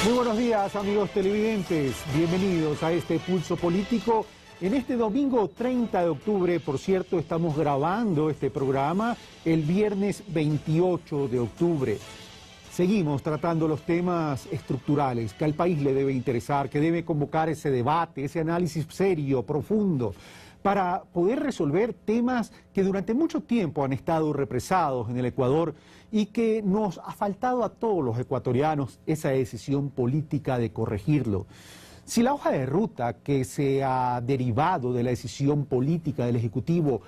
Muy buenos días, amigos televidentes. Bienvenidos a este Pulso Político. En este domingo 30 de octubre, por cierto, estamos grabando este programa el viernes 28 de octubre. Seguimos tratando los temas estructurales que al país le debe interesar, que debe convocar ese debate, ese análisis serio, profundo, para poder resolver temas que durante mucho tiempo han estado represados en el Ecuador y que nos ha faltado a todos los ecuatorianos esa decisión política de corregirlo. Si la hoja de ruta que se ha derivado de la decisión política del Ejecutivo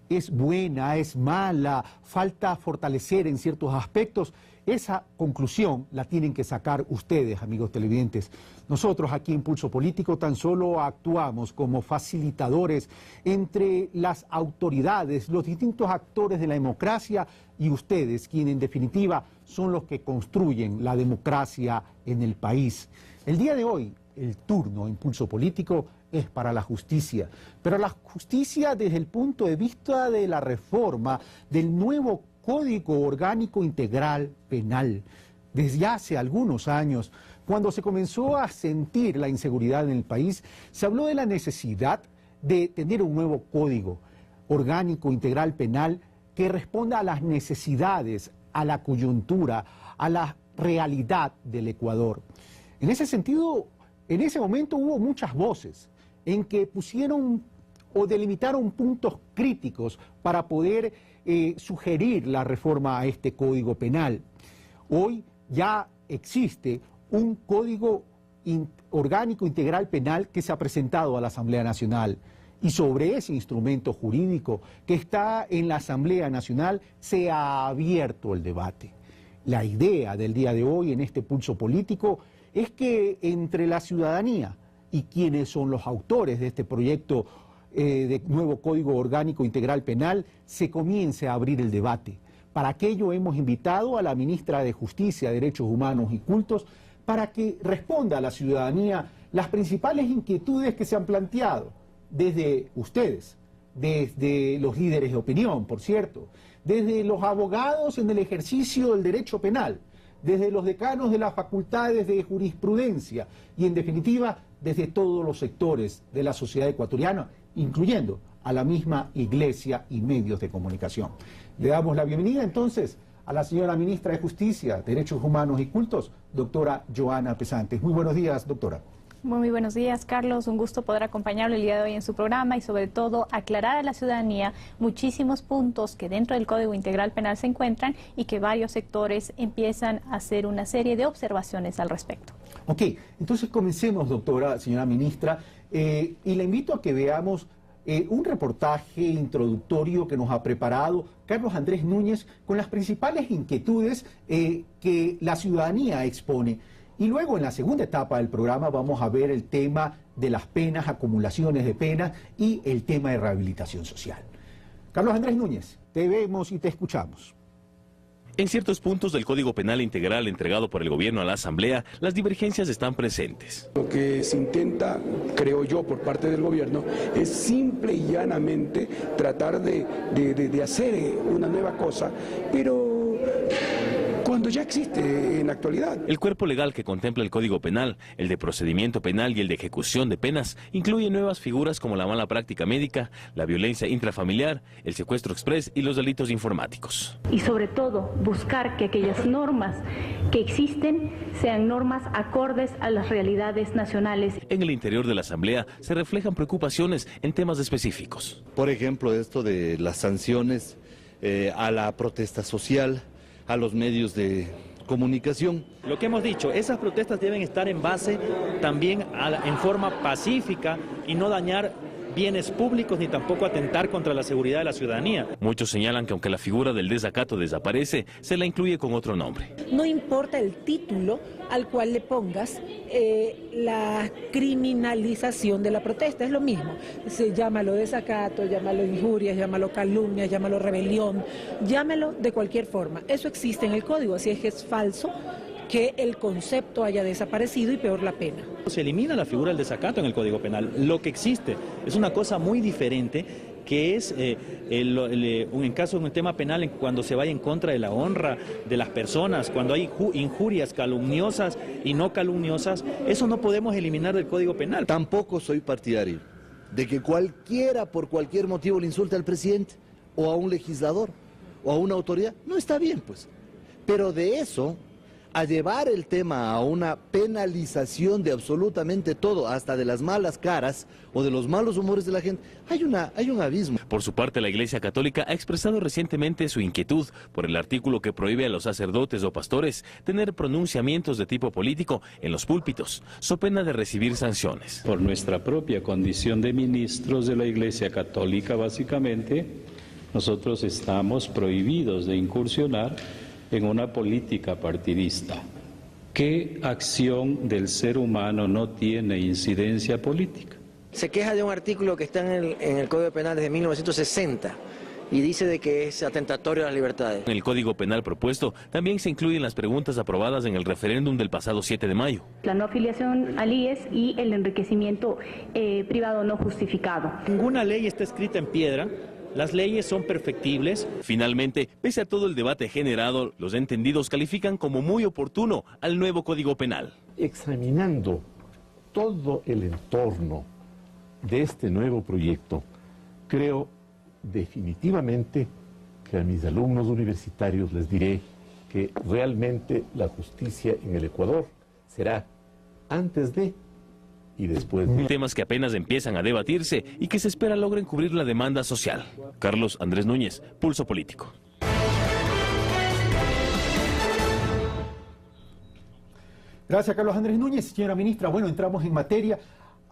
es buena, es mala, falta fortalecer en ciertos aspectos, esa conclusión la tienen que sacar ustedes, amigos televidentes. Nosotros aquí en Pulso Político tan solo actuamos como facilitadores entre las autoridades, los distintos actores de la democracia y ustedes, quienes en definitiva son los que construyen la democracia en el país. El día de hoy, el turno en Pulso Político es para la justicia, pero la justicia desde el punto de vista de la reforma del nuevo Código Orgánico Integral Penal. Desde hace algunos años, cuando se comenzó a sentir la inseguridad en el país, se habló de la necesidad de tener un nuevo Código Orgánico Integral Penal que responda a las necesidades, a la coyuntura, a la realidad del Ecuador. En ese sentido, en ese momento hubo muchas voces en que pusieron o delimitaron puntos críticos para poder sugerir la reforma a este Código Penal. Hoy ya existe un Código Orgánico Integral Penal que se ha presentado a la Asamblea Nacional y sobre ese instrumento jurídico que está en la Asamblea Nacional se ha abierto el debate. La idea del día de hoy en este Pulso Político es que entre la ciudadanía y quienes son los autores de este proyecto de nuevo Código Orgánico Integral Penal se comience a abrir el debate. Para aquello hemos invitado a la ministra de Justicia, Derechos Humanos y Cultos para que responda a la ciudadanía las principales inquietudes que se han planteado desde ustedes, desde los líderes de opinión, por cierto, desde los abogados en el ejercicio del derecho penal, desde los decanos de las facultades de jurisprudencia y, en definitiva, desde todos los sectores de la sociedad ecuatoriana, incluyendo a la misma Iglesia y medios de comunicación. Le damos la bienvenida entonces a la señora ministra de Justicia, Derechos Humanos y Cultos, doctora Joana Pesantes. Muy buenos días, doctora. Muy buenos días, Carlos. Un gusto poder acompañarlo el día de hoy en su programa y sobre todo aclarar a la ciudadanía muchísimos puntos que dentro del Código Integral Penal se encuentran y que varios sectores empiezan a hacer una serie de observaciones al respecto. Ok, entonces comencemos, doctora, señora ministra, y le invito a que veamos un reportaje introductorio que nos ha preparado Carlos Andrés Núñez con las principales inquietudes que la ciudadanía expone. Y luego en la segunda etapa del programa vamos a ver el tema de las penas, acumulaciones de penas y el tema de rehabilitación social. Carlos Andrés Núñez, te vemos y te escuchamos. En ciertos puntos del Código Penal Integral entregado por el gobierno a la Asamblea, las divergencias están presentes. Lo que se intenta, creo yo, por parte del gobierno, es simple y llanamente tratar de hacer una nueva cosa, pero cuando ya existe en la actualidad. El cuerpo legal que contempla el Código Penal, el de procedimiento penal y el de ejecución de penas, incluye nuevas figuras como la mala práctica médica, la violencia intrafamiliar, el secuestro exprés y los delitos informáticos. Y sobre todo, buscar que aquellas normas que existen sean normas acordes a las realidades nacionales. En el interior de la Asamblea se reflejan preocupaciones en temas específicos. Por ejemplo, esto de las sanciones a la protesta social, a los medios de comunicación. Lo que hemos dicho, esas protestas deben estar en base también en forma pacífica y no dañar bienes públicos ni tampoco atentar contra la seguridad de la ciudadanía. Muchos señalan que aunque la figura del desacato desaparece, se la incluye con otro nombre. No importa el título al cual le pongas, la criminalización de la protesta, es lo mismo. Llámalo desacato, llámalo injurias, llámalo calumnia, llámalo rebelión, llámalo de cualquier forma. Eso existe en el código, así es que es falso que el concepto haya desaparecido y peor la pena. Se elimina la figura del desacato en el Código Penal. Lo que existe es una cosa muy diferente que es en caso de un tema penal cuando se vaya en contra de la honra de las personas, cuando hay injurias calumniosas y no calumniosas, eso no podemos eliminar del Código Penal. Tampoco soy partidario de que cualquiera por cualquier motivo le insulte al presidente o a un legislador o a una autoridad. No está bien, pues. Pero de eso a llevar el tema a una penalización de absolutamente todo, hasta de las malas caras o de los malos humores de la gente, hay un abismo. Por su parte, la Iglesia Católica ha expresado recientemente su inquietud por el artículo que prohíbe a los sacerdotes o pastores tener pronunciamientos de tipo político en los púlpitos, so pena de recibir sanciones. Por nuestra propia condición de ministros de la Iglesia Católica, básicamente, nosotros estamos prohibidos de incursionar en una política partidista. ¿Qué acción del ser humano no tiene incidencia política? Se queja de un artículo que está en el Código Penal desde 1960 y dice de que es atentatorio a las libertades. En el Código Penal propuesto también se incluyen las preguntas aprobadas en el referéndum del pasado 7 de mayo. La no afiliación al IES y el enriquecimiento privado no justificado. Ninguna ley está escrita en piedra. Las leyes son perfectibles. Finalmente, pese a todo el debate generado, los entendidos califican como muy oportuno al nuevo Código Penal. Examinando todo el entorno de este nuevo proyecto, creo definitivamente que a mis alumnos universitarios les diré que realmente la justicia en el Ecuador será antes de y después de... Temas que apenas empiezan a debatirse y que se espera logren cubrir la demanda social. Carlos Andrés Núñez, Pulso Político. Gracias, Carlos Andrés Núñez. Señora ministra, bueno, entramos en materia.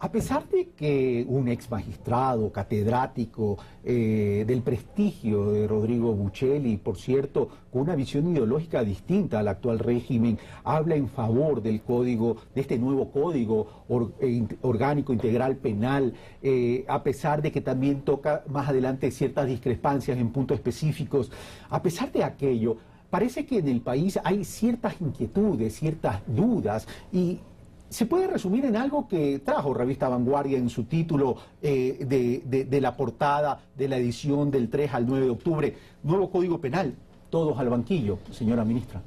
A pesar de que un ex magistrado, catedrático del prestigio de Rodrigo Bucheli, por cierto, con una visión ideológica distinta al actual régimen, habla en favor del código, de este nuevo código orgánico integral penal, a pesar de que también toca más adelante ciertas discrepancias en puntos específicos, a pesar de aquello, parece que en el país hay ciertas inquietudes, ciertas dudas y se puede resumir en algo que trajo Revista Vanguardia en su título de la portada de la edición del 3 al 9 de octubre. Nuevo Código Penal, todos al banquillo, señora ministra.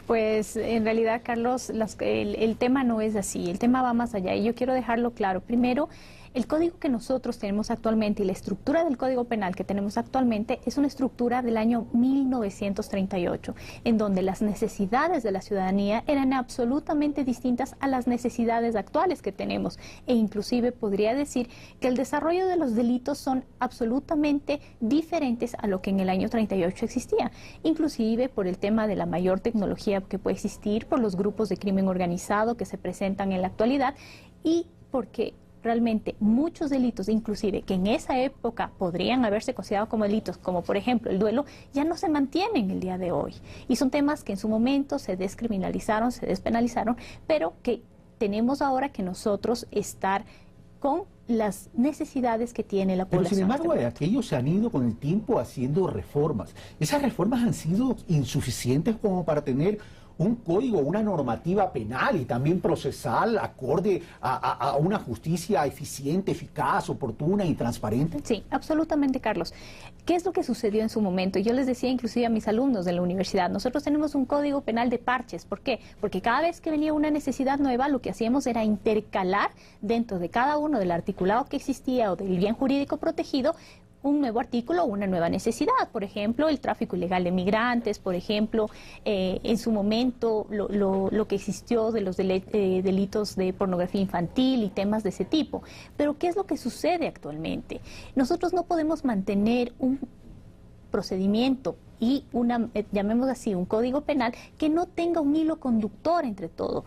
Pues en realidad, Carlos, el tema no es así, el tema va más allá y yo quiero dejarlo claro. Primero, el código que nosotros tenemos actualmente y la estructura del Código Penal que tenemos actualmente es una estructura del año 1938, en donde las necesidades de la ciudadanía eran absolutamente distintas a las necesidades actuales que tenemos. E inclusive podría decir que el desarrollo de los delitos son absolutamente diferentes a lo que en el año 38 existía, inclusive por el tema de la mayor tecnología que puede existir, por los grupos de crimen organizado que se presentan en la actualidad y porque realmente muchos delitos, inclusive que en esa época podrían haberse considerado como delitos, como por ejemplo el duelo, ya no se mantienen el día de hoy. Y son temas que en su momento se descriminalizaron, se despenalizaron, pero que tenemos ahora que nosotros estar con las necesidades que tiene la población. Pero sin embargo, aquellos se han ido con el tiempo haciendo reformas. Esas reformas han sido insuficientes como para tener un código, una normativa penal y también procesal acorde a una justicia eficiente, eficaz, oportuna y transparente? Sí, absolutamente, Carlos. ¿Qué es lo que sucedió en su momento? Yo les decía inclusive a mis alumnos de la universidad, nosotros tenemos un código penal de parches. ¿Por qué? Porque cada vez que venía una necesidad nueva, lo que hacíamos era intercalar dentro de cada uno del articulado que existía o del bien jurídico protegido un nuevo artículo o una nueva necesidad. Por ejemplo, el tráfico ilegal de migrantes, por ejemplo, en su momento lo que existió de los delitos de pornografía infantil y temas de ese tipo. Pero ¿qué es lo que sucede actualmente? Nosotros no podemos mantener un procedimiento y llamémoslo así, un código penal que no tenga un hilo conductor entre todo.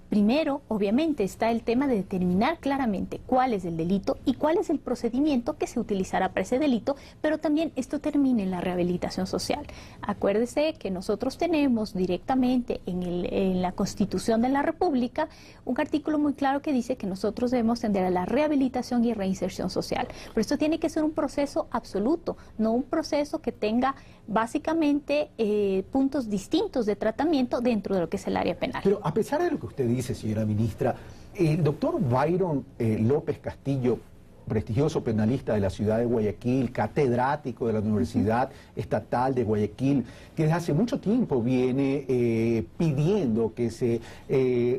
Primero, obviamente, está el tema de determinar claramente cuál es el delito y cuál es el procedimiento que se utilizará para ese delito, pero también esto termina en la rehabilitación social. Acuérdese que nosotros tenemos directamente en la Constitución de la República un artículo muy claro que dice que nosotros debemos tender a la rehabilitación y reinserción social. Pero esto tiene que ser un proceso absoluto, no un proceso que tenga básicamente puntos distintos de tratamiento dentro de lo que es el área penal. Pero a pesar de lo que usted dice, señora ministra, el doctor Byron López Castillo prestigioso penalista de la ciudad de Guayaquil, catedrático de la Universidad Estatal de Guayaquil, que desde hace mucho tiempo viene pidiendo que se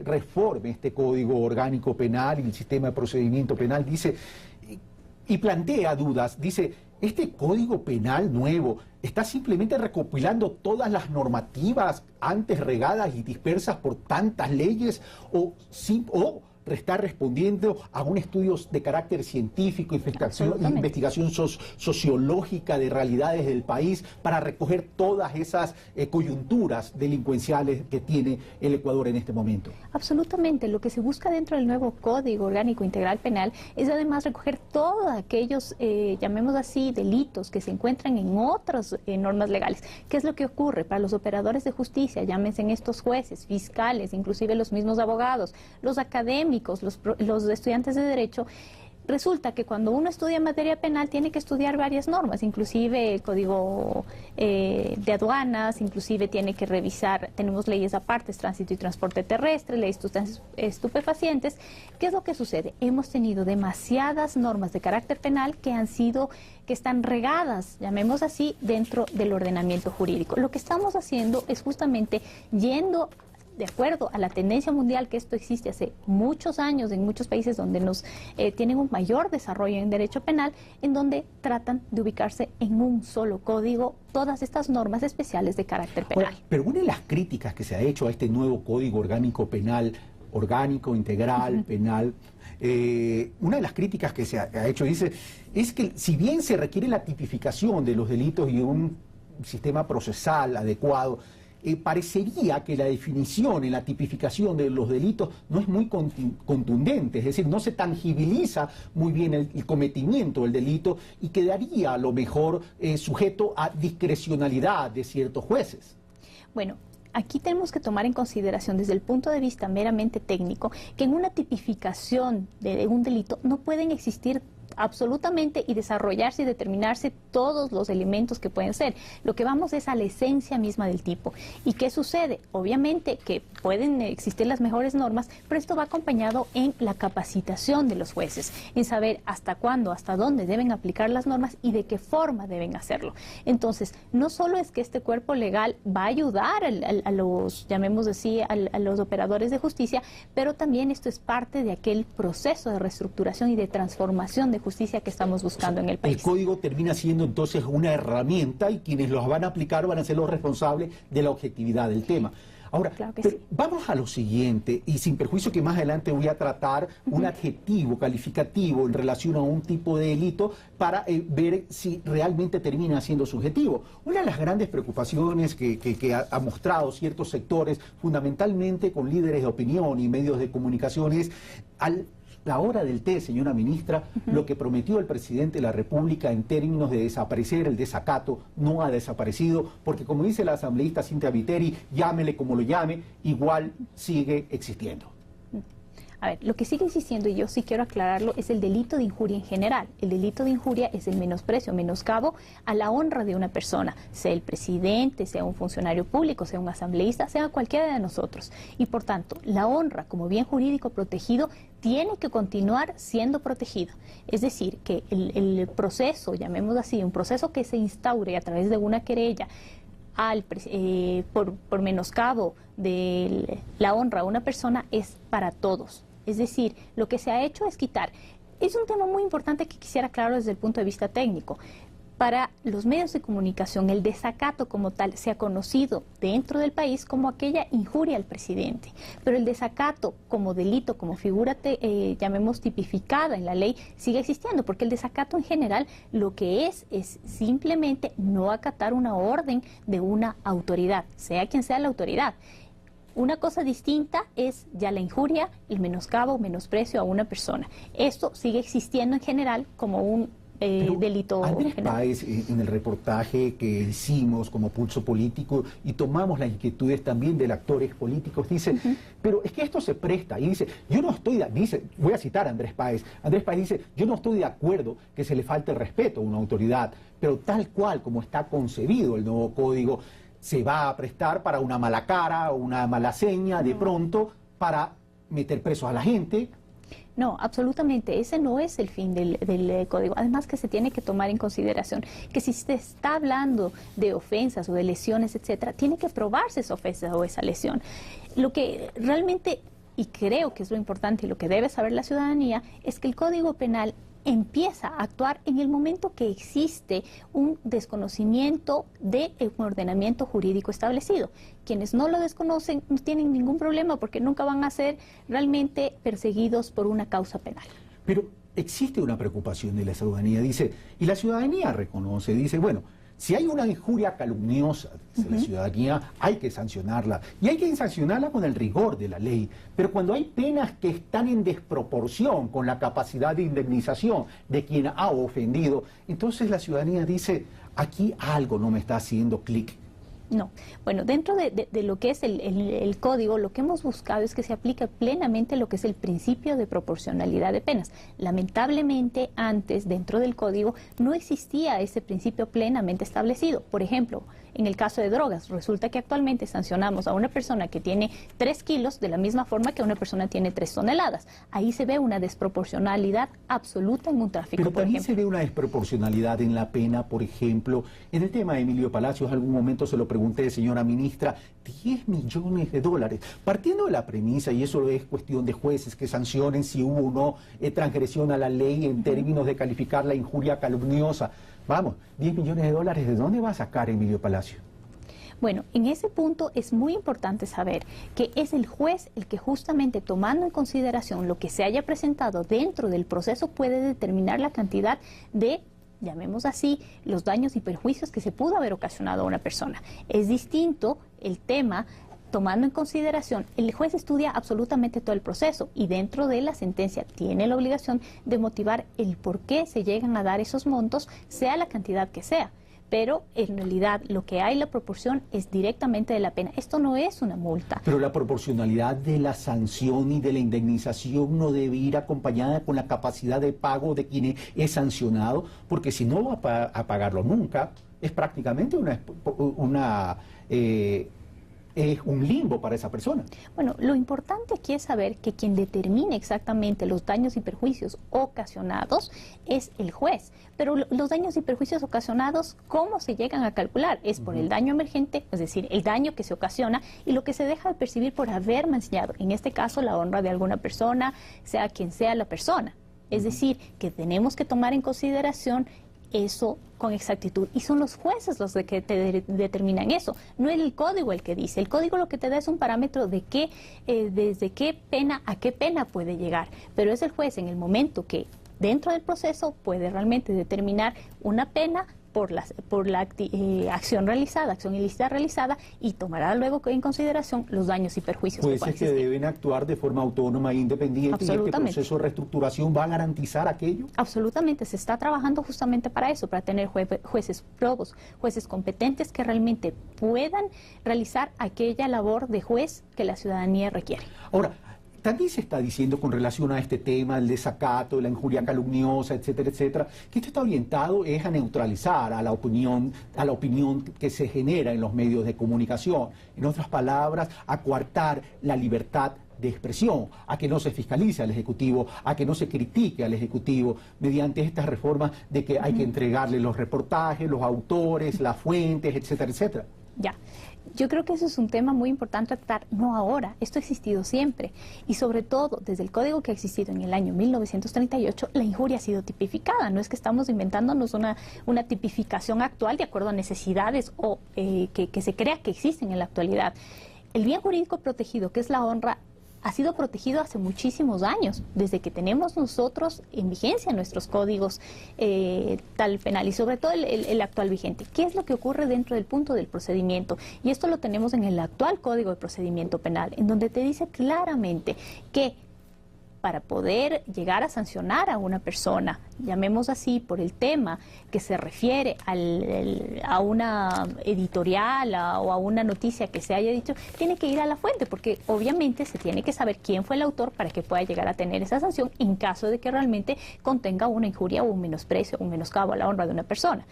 reforme este Código Orgánico Penal y el sistema de procedimiento penal, dice, y plantea dudas, dice, ¿este Código Penal nuevo está simplemente recopilando todas las normativas antes regadas y dispersas por tantas leyes o está respondiendo a un estudio de carácter científico, investigación sociológica de realidades del país para recoger todas esas coyunturas delincuenciales que tiene el Ecuador en este momento? Absolutamente. Lo que se busca dentro del nuevo Código Orgánico Integral Penal es además recoger todos aquellos, llamemos así, delitos que se encuentran en otras normas legales. ¿Qué es lo que ocurre para los operadores de justicia? Llámense en estos jueces, fiscales, inclusive los mismos abogados, los académicos, los estudiantes de Derecho. Resulta que cuando uno estudia materia penal tiene que estudiar varias normas, inclusive el Código de Aduanas, inclusive tiene que revisar, tenemos leyes aparte, tránsito y transporte terrestre, leyes estupefacientes. ¿Qué es lo que sucede? Hemos tenido demasiadas normas de carácter penal que están regadas, llamemos así, dentro del ordenamiento jurídico. Lo que estamos haciendo es justamente yendo de acuerdo a la tendencia mundial, que esto existe hace muchos años en muchos países donde tienen un mayor desarrollo en derecho penal, en donde tratan de ubicarse en un solo código todas estas normas especiales de carácter penal. Bueno, pero una de las críticas que se ha hecho a este nuevo Código Orgánico Penal, orgánico, integral, penal, una de las críticas que se ha hecho es que si bien se requiere la tipificación de los delitos y un sistema procesal adecuado, parecería que la definición y la tipificación de los delitos no es muy contundente, es decir, no se tangibiliza muy bien el cometimiento del delito y quedaría a lo mejor sujeto a discrecionalidad de ciertos jueces. Bueno, aquí tenemos que tomar en consideración desde el punto de vista meramente técnico que en una tipificación de un delito no pueden existir absolutamente y desarrollarse y determinarse todos los elementos que pueden ser. Lo que vamos es a la esencia misma del tipo. ¿Y qué sucede? Obviamente que pueden existir las mejores normas, pero esto va acompañado en la capacitación de los jueces, en saber hasta cuándo, hasta dónde deben aplicar las normas y de qué forma deben hacerlo. Entonces, no solo es que este cuerpo legal va a ayudar a los, llamemos así, a los operadores de justicia, pero también esto es parte de aquel proceso de reestructuración y de transformación de justicia que estamos buscando en el país. El código termina siendo entonces una herramienta y quienes los van a aplicar van a ser los responsables de la objetividad del tema. Ahora, claro que pero sí. Vamos a lo siguiente, y sin perjuicio que más adelante voy a tratar un adjetivo calificativo en relación a un tipo de delito para ver si realmente termina siendo subjetivo. Una de las grandes preocupaciones que ha mostrado ciertos sectores, fundamentalmente con líderes de opinión y medios de comunicación, es la hora del té, señora ministra, lo que prometió el presidente de la República en términos de desaparecer el desacato no ha desaparecido, porque como dice la asambleísta Cintia Viteri, llámele como lo llame, igual sigue existiendo. A ver, lo que sigue existiendo, y yo sí quiero aclararlo, es el delito de injuria en general. El delito de injuria es el menosprecio, menoscabo a la honra de una persona, sea el presidente, sea un funcionario público, sea un asambleísta, sea cualquiera de nosotros. Y por tanto, la honra como bien jurídico protegido tiene que continuar siendo protegido. Es decir, que el proceso, llamémoslo así, un proceso que se instaure a través de una querella por menoscabo de la honra a una persona es para todos. Es decir, lo que se ha hecho es quitar. Es un tema muy importante que quisiera aclarar desde el punto de vista técnico. Para los medios de comunicación, el desacato como tal se ha conocido dentro del país como aquella injuria al presidente. Pero el desacato como delito, como figura, llamemos tipificada en la ley, sigue existiendo, porque el desacato en general lo que es simplemente no acatar una orden de una autoridad, sea quien sea la autoridad. Una cosa distinta es ya la injuria, el menoscabo, menosprecio a una persona. Esto sigue existiendo en general como un delito. Andrés Páez, en el reportaje que hicimos como Pulso Político y tomamos las inquietudes también de actores políticos, dice, pero es que esto se presta, y dice, yo no estoy, voy a citar a Andrés Páez dice, yo no estoy de acuerdo que se le falte el respeto a una autoridad, pero tal cual como está concebido el nuevo código, se va a prestar para una mala cara o una mala seña de pronto para meter presos a la gente. No, absolutamente. Ese no es el fin del código. Además que se tiene que tomar en consideración que si se está hablando de ofensas o de lesiones, etcétera, tiene que probarse esa ofensa o esa lesión. Lo que realmente, y creo que es lo importante y lo que debe saber la ciudadanía, es que el Código Penal empieza a actuar en el momento que existe un desconocimiento de un ordenamiento jurídico establecido. Quienes no lo desconocen no tienen ningún problema porque nunca van a ser realmente perseguidos por una causa penal. Pero existe una preocupación de la ciudadanía, dice, y la ciudadanía reconoce, dice, bueno, si hay una injuria calumniosa, dice la ciudadanía, hay que sancionarla. Y hay que sancionarla con el rigor de la ley. Pero cuando hay penas que están en desproporción con la capacidad de indemnización de quien ha ofendido, entonces la ciudadanía dice, aquí algo no me está haciendo clic. No. Bueno, dentro de lo que es el código, lo que hemos buscado es que se aplique plenamente lo que es el principio de proporcionalidad de penas. Lamentablemente, antes, dentro del código, no existía ese principio plenamente establecido. Por ejemplo, en el caso de drogas, resulta que actualmente sancionamos a una persona que tiene 3 kilos de la misma forma que una persona tiene 3 toneladas. Ahí se ve una desproporcionalidad absoluta en un tráfico, pero también se ve una desproporcionalidad en la pena, por ejemplo, en el tema de Emilio Palacios, algún momento se lo pregunté, señora ministra, 10 millones de dólares. Partiendo de la premisa, y eso es cuestión de jueces que sancionen si hubo o no transgresión a la ley en términos de calificar la injuria calumniosa. Vamos, 10 millones de dólares, ¿de dónde va a sacar Emilio Palacio? Bueno, en ese punto es muy importante saber que es el juez el que justamente tomando en consideración lo que se haya presentado dentro del proceso puede determinar la cantidad de, llamemos así, los daños y perjuicios que se pudo haber ocasionado a una persona. Es distinto el tema tomando en consideración, el juez estudia absolutamente todo el proceso y dentro de la sentencia tiene la obligación de motivar el por qué se llegan a dar esos montos, sea la cantidad que sea. Pero en realidad lo que hay la proporción es directamente de la pena. Esto no es una multa. Pero la proporcionalidad de la sanción y de la indemnización no debe ir acompañada con la capacidad de pago de quien es sancionado, porque si no va a pagarlo nunca, es prácticamente es un limbo para esa persona. Bueno, lo importante aquí es saber que quien determine exactamente los daños y perjuicios ocasionados es el juez. Pero los daños y perjuicios ocasionados, ¿cómo se llegan a calcular? Es por el daño emergente, es decir, el daño que se ocasiona y lo que se deja de percibir por haber mancillado, en este caso, la honra de alguna persona, sea quien sea la persona. Es decir, que tenemos que tomar en consideración eso con exactitud y son los jueces los que te determinan eso, no es el código el que dice. El código lo que te da es un parámetro de qué, desde qué pena a qué pena puede llegar, pero es el juez en el momento que dentro del proceso puede realmente determinar una pena por la acción realizada, acción ilícita realizada, y tomará luego en consideración los daños y perjuicios. Jueces que deben actuar de forma autónoma e independiente, y este proceso de reestructuración va a garantizar aquello. Absolutamente, se está trabajando justamente para eso, para tener jueces probos, jueces competentes que realmente puedan realizar aquella labor de juez que la ciudadanía requiere. Ahora, también se está diciendo con relación a este tema, el desacato, la injuria calumniosa, etcétera, etcétera, que esto está orientado es a neutralizar a la opinión que se genera en los medios de comunicación. En otras palabras, a coartar la libertad de expresión, a que no se fiscalice al Ejecutivo, a que no se critique al Ejecutivo mediante estas reformas de que hay que entregarle los reportajes, los autores, las fuentes, etcétera, etcétera. Ya. Yo creo que eso es un tema muy importante a tratar, no ahora, esto ha existido siempre y sobre todo desde el código que ha existido en el año 1938, la injuria ha sido tipificada, no es que estamos inventándonos una tipificación actual de acuerdo a necesidades o que se crea que existen en la actualidad. El bien jurídico protegido, que es la honra, ha sido protegido hace muchísimos años, desde que tenemos nosotros en vigencia nuestros códigos tal penal y sobre todo el actual vigente. ¿Qué es lo que ocurre dentro del punto del procedimiento? Y esto lo tenemos en el actual Código de Procedimiento Penal, en donde te dice claramente que para poder llegar a sancionar a una persona, llamemos así, por el tema que se refiere a una editorial o a una noticia que se haya dicho, tiene que ir a la fuente, porque obviamente se tiene que saber quién fue el autor para que pueda llegar a tener esa sanción en caso de que realmente contenga una injuria o un menosprecio, un menoscabo a la honra de una persona.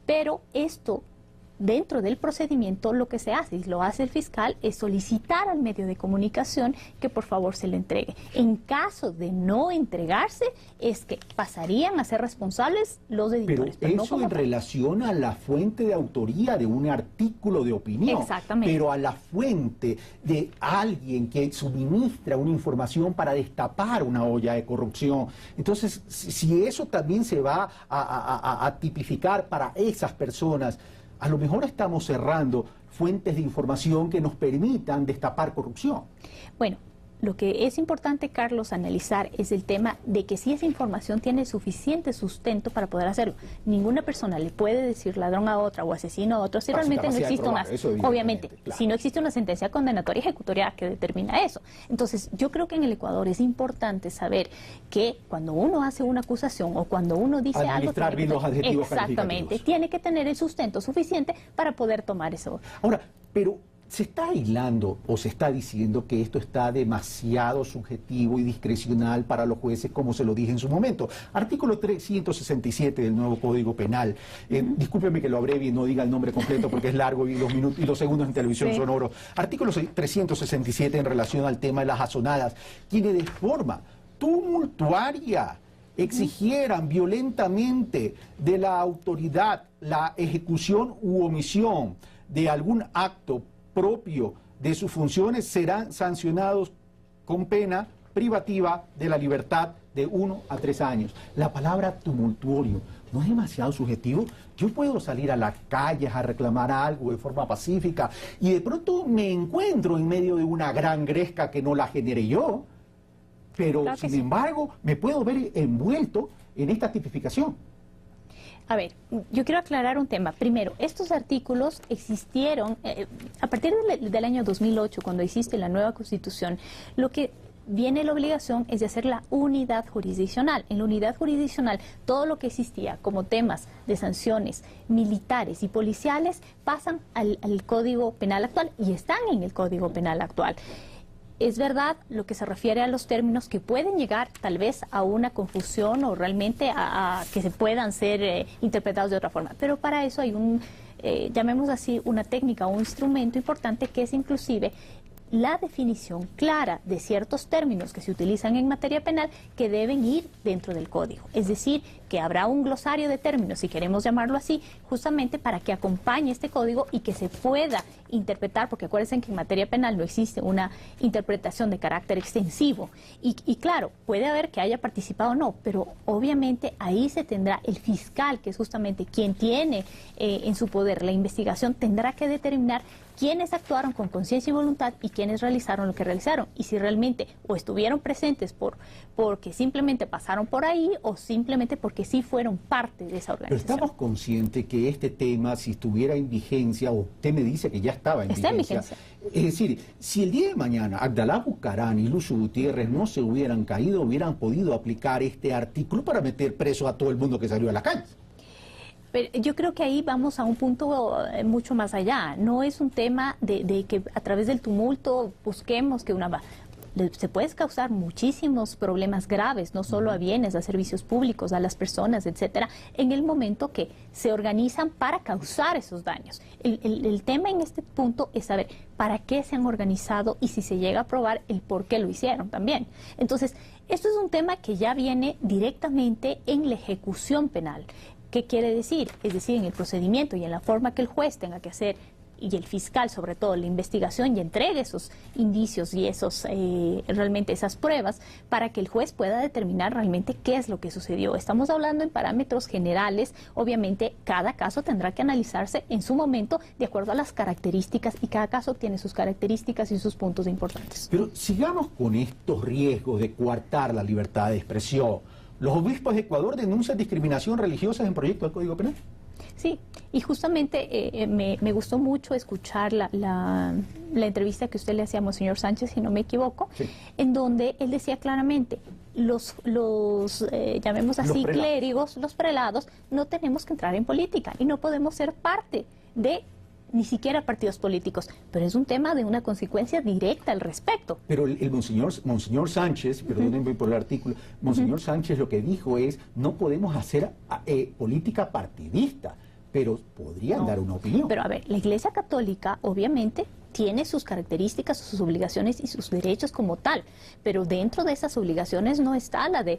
Pero esto dentro del procedimiento lo que se hace, y lo hace el fiscal, es solicitar al medio de comunicación que por favor se le entregue. En caso de no entregarse, es que pasarían a ser responsables los editores. Pero eso en relación a la fuente de autoría de un artículo de opinión. Exactamente. Pero a la fuente de alguien que suministra una información para destapar una olla de corrupción. Entonces, si eso también se va a tipificar para esas personas, a lo mejor estamos cerrando fuentes de información que nos permitan destapar corrupción. Bueno, lo que es importante, Carlos, analizar es el tema de que si esa información tiene suficiente sustento para poder hacerlo. Ninguna persona le puede decir ladrón a otra o asesino a otro si realmente no existe una... Obviamente, claro, si no existe una sentencia condenatoria ejecutoria que determina eso. Entonces, yo creo que en el Ecuador es importante saber que cuando uno hace una acusación o cuando uno dice algo... Bien los adjetivos exactamente, tiene que tener el sustento suficiente para poder tomar eso. Ahora, pero... ¿se está aislando o se está diciendo que esto está demasiado subjetivo y discrecional para los jueces, como se lo dije en su momento? Artículo 367 del nuevo Código Penal. Discúlpeme que lo abrevie y no diga el nombre completo porque es largo y los minutos y los segundos en televisión son oro. Artículo 367 en relación al tema de las azonadas. Quienes de forma tumultuaria exigieran violentamente de la autoridad la ejecución u omisión de algún acto propio de sus funciones serán sancionados con pena privativa de la libertad de 1 a 3 años. La palabra tumultuario no es demasiado subjetivo. Yo puedo salir a las calles a reclamar algo de forma pacífica y de pronto me encuentro en medio de una gran gresca que no la generé yo, pero claro, sin embargo me puedo ver envuelto en esta tipificación. A ver, yo quiero aclarar un tema. Primero, estos artículos existieron a partir del año 2008, cuando existe la nueva Constitución. Lo que viene la obligación es de hacer la unidad jurisdiccional. En la unidad jurisdiccional, todo lo que existía como temas de sanciones militares y policiales pasan al Código Penal actual y están en el Código Penal actual. Es verdad lo que se refiere a los términos que pueden llegar tal vez a una confusión o realmente a que se puedan ser interpretados de otra forma. Pero para eso hay llamemos así, una técnica o un instrumento importante que es inclusive la definición clara de ciertos términos que se utilizan en materia penal que deben ir dentro del código. Es decir, que habrá un glosario de términos, si queremos llamarlo así, justamente para que acompañe este código y que se pueda interpretar, porque acuérdense que en materia penal no existe una interpretación de carácter extensivo. Y claro, puede haber que haya participado o no, pero obviamente ahí se tendrá el fiscal, que es justamente quien tiene en su poder la investigación, tendrá que determinar quiénes actuaron con conciencia y voluntad y quiénes realizaron lo que realizaron. Y si realmente o estuvieron presentes porque simplemente pasaron por ahí o simplemente porque sí fueron parte de esa organización. Pero estamos conscientes que este tema, si estuviera en vigencia, o usted me dice que ya estaba en vigencia. Es decir, si el día de mañana Abdalá Bucaram y Lucio Gutiérrez no se hubieran caído, hubieran podido aplicar este artículo para meter preso a todo el mundo que salió a la calle. Pero yo creo que ahí vamos a un punto mucho más allá. No es un tema de que a través del tumulto busquemos que se puede causar muchísimos problemas graves, no solo a bienes, a servicios públicos, a las personas, etcétera, en el momento que se organizan para causar esos daños. El tema en este punto es saber para qué se han organizado y si se llega a probar el por qué lo hicieron también. Entonces, esto es un tema que ya viene directamente en la ejecución penal. ¿Qué quiere decir? Es decir, en el procedimiento y en la forma que el juez tenga que hacer, y el fiscal sobre todo, la investigación y entregue esos indicios y realmente esas pruebas para que el juez pueda determinar realmente qué es lo que sucedió. Estamos hablando en parámetros generales. Obviamente cada caso tendrá que analizarse en su momento de acuerdo a las características y cada caso tiene sus características y sus puntos importantes. Pero sigamos con estos riesgos de coartar la libertad de expresión. ¿Los obispos de Ecuador denuncian discriminación religiosa en proyecto del Código Penal? Sí, y justamente me gustó mucho escuchar la entrevista que usted le hacía a Monseñor Sánchez, si no me equivoco, sí, en donde él decía claramente, los llamemos así, clérigos, los prelados, no tenemos que entrar en política y no podemos ser parte de ni siquiera partidos políticos, pero es un tema de una consecuencia directa al respecto. Pero el Monseñor Sánchez, perdónenme por el artículo, Monseñor Sánchez lo que dijo es, no podemos hacer política partidista, pero podrían dar una opinión. Pero a ver, la Iglesia Católica obviamente tiene sus características, sus obligaciones y sus derechos como tal, pero dentro de esas obligaciones no está la de,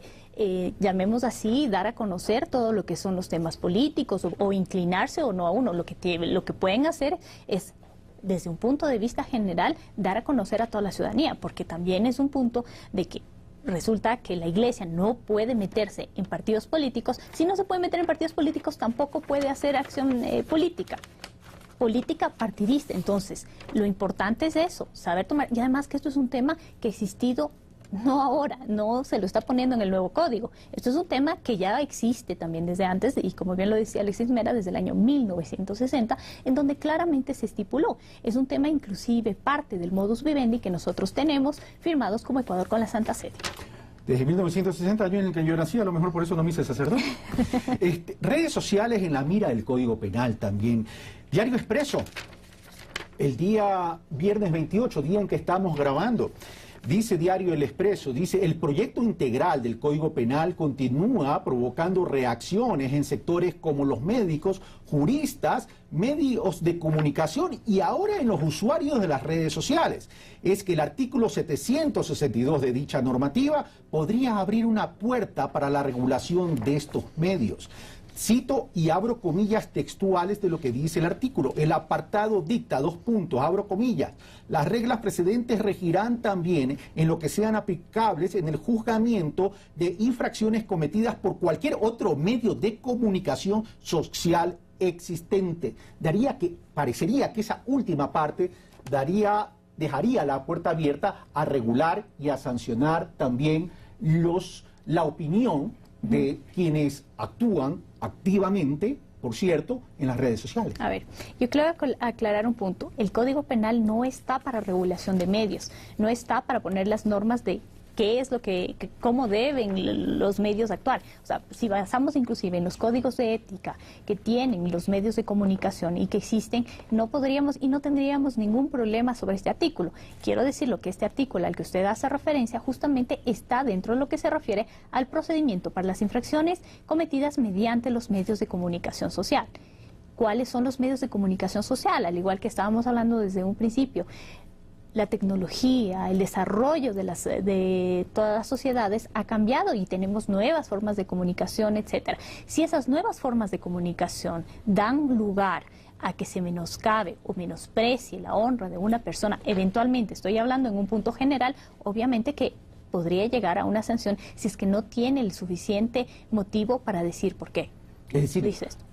llamemos así, dar a conocer todo lo que son los temas políticos o inclinarse o no a uno. Lo que pueden hacer es, desde un punto de vista general, dar a conocer a toda la ciudadanía, porque también es un punto de que resulta que la Iglesia no puede meterse en partidos políticos. Si no se puede meter en partidos políticos, tampoco puede hacer acción política partidista. Entonces, lo importante es eso, saber tomar, y además que esto es un tema que ha existido no ahora, no se lo está poniendo en el nuevo código. Esto es un tema que ya existe también desde antes, y como bien lo decía Alexis Mera, desde el año 1960, en donde claramente se estipuló. Es un tema inclusive parte del modus vivendi que nosotros tenemos firmados como Ecuador con la Santa Sede. Desde 1960, año en el que yo nací, a lo mejor por eso no me hice sacerdote. Redes sociales en la mira del Código Penal también. Diario Expreso, el día viernes 28, día en que estamos grabando. Dice Diario El Expreso, dice, el proyecto integral del Código Penal continúa provocando reacciones en sectores como los médicos, juristas, medios de comunicación y ahora en los usuarios de las redes sociales. Es que el artículo 762 de dicha normativa podría abrir una puerta para la regulación de estos medios. Cito y abro comillas textuales de lo que dice el artículo. El apartado dicta, abro comillas, las reglas precedentes regirán también en lo que sean aplicables en el juzgamiento de infracciones cometidas por cualquier otro medio de comunicación social existente. Parecería que esa última parte dejaría la puerta abierta a regular y a sancionar también la opinión de quienes actúan activamente, por cierto, en las redes sociales. A ver, yo quiero aclarar un punto. El Código Penal no está para regulación de medios, no está para poner las normas de qué es lo cómo deben los medios actuar. O sea, si basamos inclusive en los códigos de ética que tienen los medios de comunicación y que existen, no podríamos y no tendríamos ningún problema sobre este artículo. Quiero decirlo que este artículo al que usted hace referencia justamente está dentro de lo que se refiere al procedimiento para las infracciones cometidas mediante los medios de comunicación social. ¿Cuáles son los medios de comunicación social? Al igual que estábamos hablando desde un principio, la tecnología, el desarrollo de todas las sociedades ha cambiado y tenemos nuevas formas de comunicación, etcétera. Si esas nuevas formas de comunicación dan lugar a que se menoscabe o menosprecie la honra de una persona, eventualmente, estoy hablando en un punto general, obviamente que podría llegar a una sanción si es que no tiene el suficiente motivo para decir por qué. Es decir, dice esto.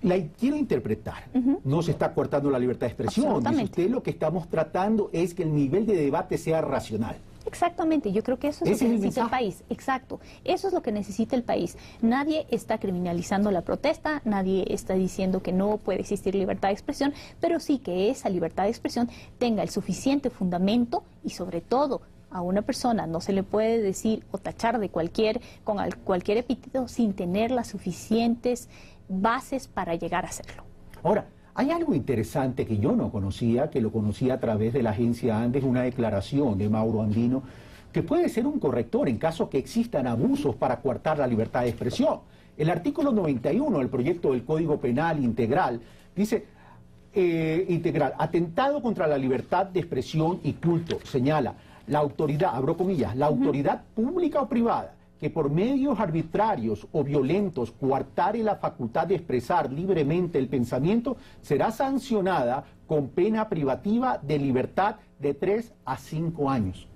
La quiero interpretar, no se está cortando la libertad de expresión. Dice usted, lo que estamos tratando es que el nivel de debate sea racional. Exactamente, yo creo que eso es lo que necesita el país. Exacto, eso es lo que necesita el país. Nadie está criminalizando la protesta, nadie está diciendo que no puede existir libertad de expresión, pero sí que esa libertad de expresión tenga el suficiente fundamento y sobre todo a una persona no se le puede decir o tachar de cualquier epíteto sin tener las suficientes bases para llegar a hacerlo. Ahora, hay algo interesante que yo no conocía, que lo conocía a través de la agencia Andes, una declaración de Mauro Andino, que puede ser un corrector en caso que existan abusos para coartar la libertad de expresión. El artículo 91 del proyecto del Código Penal integral dice, atentado contra la libertad de expresión y culto, señala, la autoridad, abro comillas, la autoridad pública o privada que por medios arbitrarios o violentos coartare la facultad de expresar libremente el pensamiento, será sancionada con pena privativa de libertad de 3 a 5 años.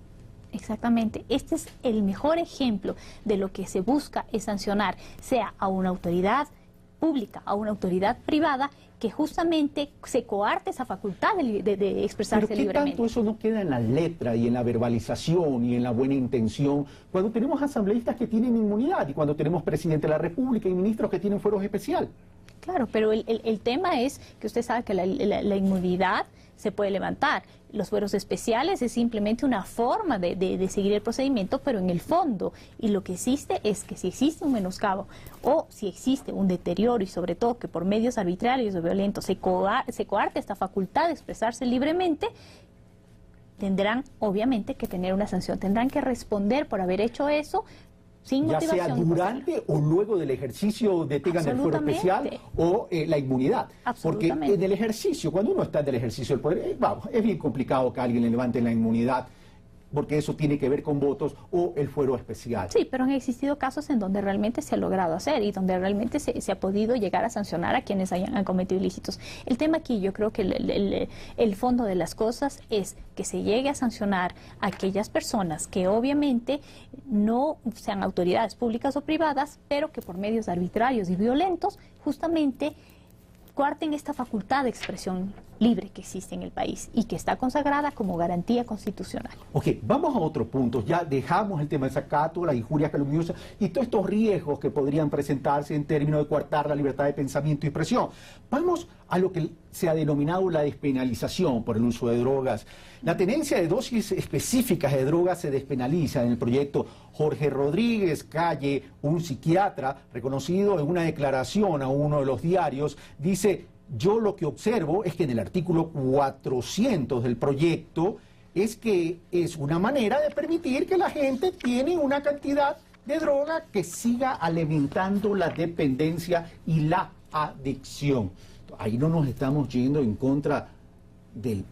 Exactamente. Este es el mejor ejemplo de lo que se busca es sancionar, sea a una autoridad pública, a una autoridad privada, que justamente se coarte esa facultad de expresarse libremente. ¿Pero qué tanto eso no queda en la letra y en la verbalización y en la buena intención cuando tenemos asambleístas que tienen inmunidad y cuando tenemos presidente de la República y ministros que tienen fueros especiales? Claro, pero el tema es que usted sabe que la inmunidad se puede levantar. Los fueros especiales es simplemente una forma de seguir el procedimiento, pero en el fondo, y lo que existe es que si existe un menoscabo o si existe un deterioro y sobre todo que por medios arbitrarios o violentos se coarte esta facultad de expresarse libremente, tendrán obviamente que tener una sanción, tendrán que responder por haber hecho eso sin ya sea motivación. durante o luego del ejercicio tengan el fuero especial o la inmunidad. Porque en el ejercicio, cuando uno está en el ejercicio del poder, vamos, es bien complicado que alguien le levante la inmunidad, porque eso tiene que ver con votos o el fuero especial. Sí, pero han existido casos en donde realmente se ha logrado hacer y donde realmente se ha podido llegar a sancionar a quienes han cometido ilícitos. El tema aquí, yo creo que el fondo de las cosas es que se llegue a sancionar a aquellas personas que obviamente no sean autoridades públicas o privadas, pero que por medios arbitrarios y violentos justamente coarten esta facultad de expresión libre que existe en el país y que está consagrada como garantía constitucional. Ok, vamos a otro punto. Ya dejamos el tema del desacato, las injurias calumniosas y todos estos riesgos que podrían presentarse en términos de coartar la libertad de pensamiento y expresión. Vamos a lo que se ha denominado la despenalización por el uso de drogas. La tenencia de dosis específicas de drogas se despenaliza en el proyecto. Jorge Rodríguez Calle, un psiquiatra reconocido en una declaración a uno de los diarios, dice: yo lo que observo es que en el artículo 400 del proyecto es que es una manera de permitir que la gente tiene una cantidad de droga que siga alimentando la dependencia y la adicción. Ahí no nos estamos yendo en contra del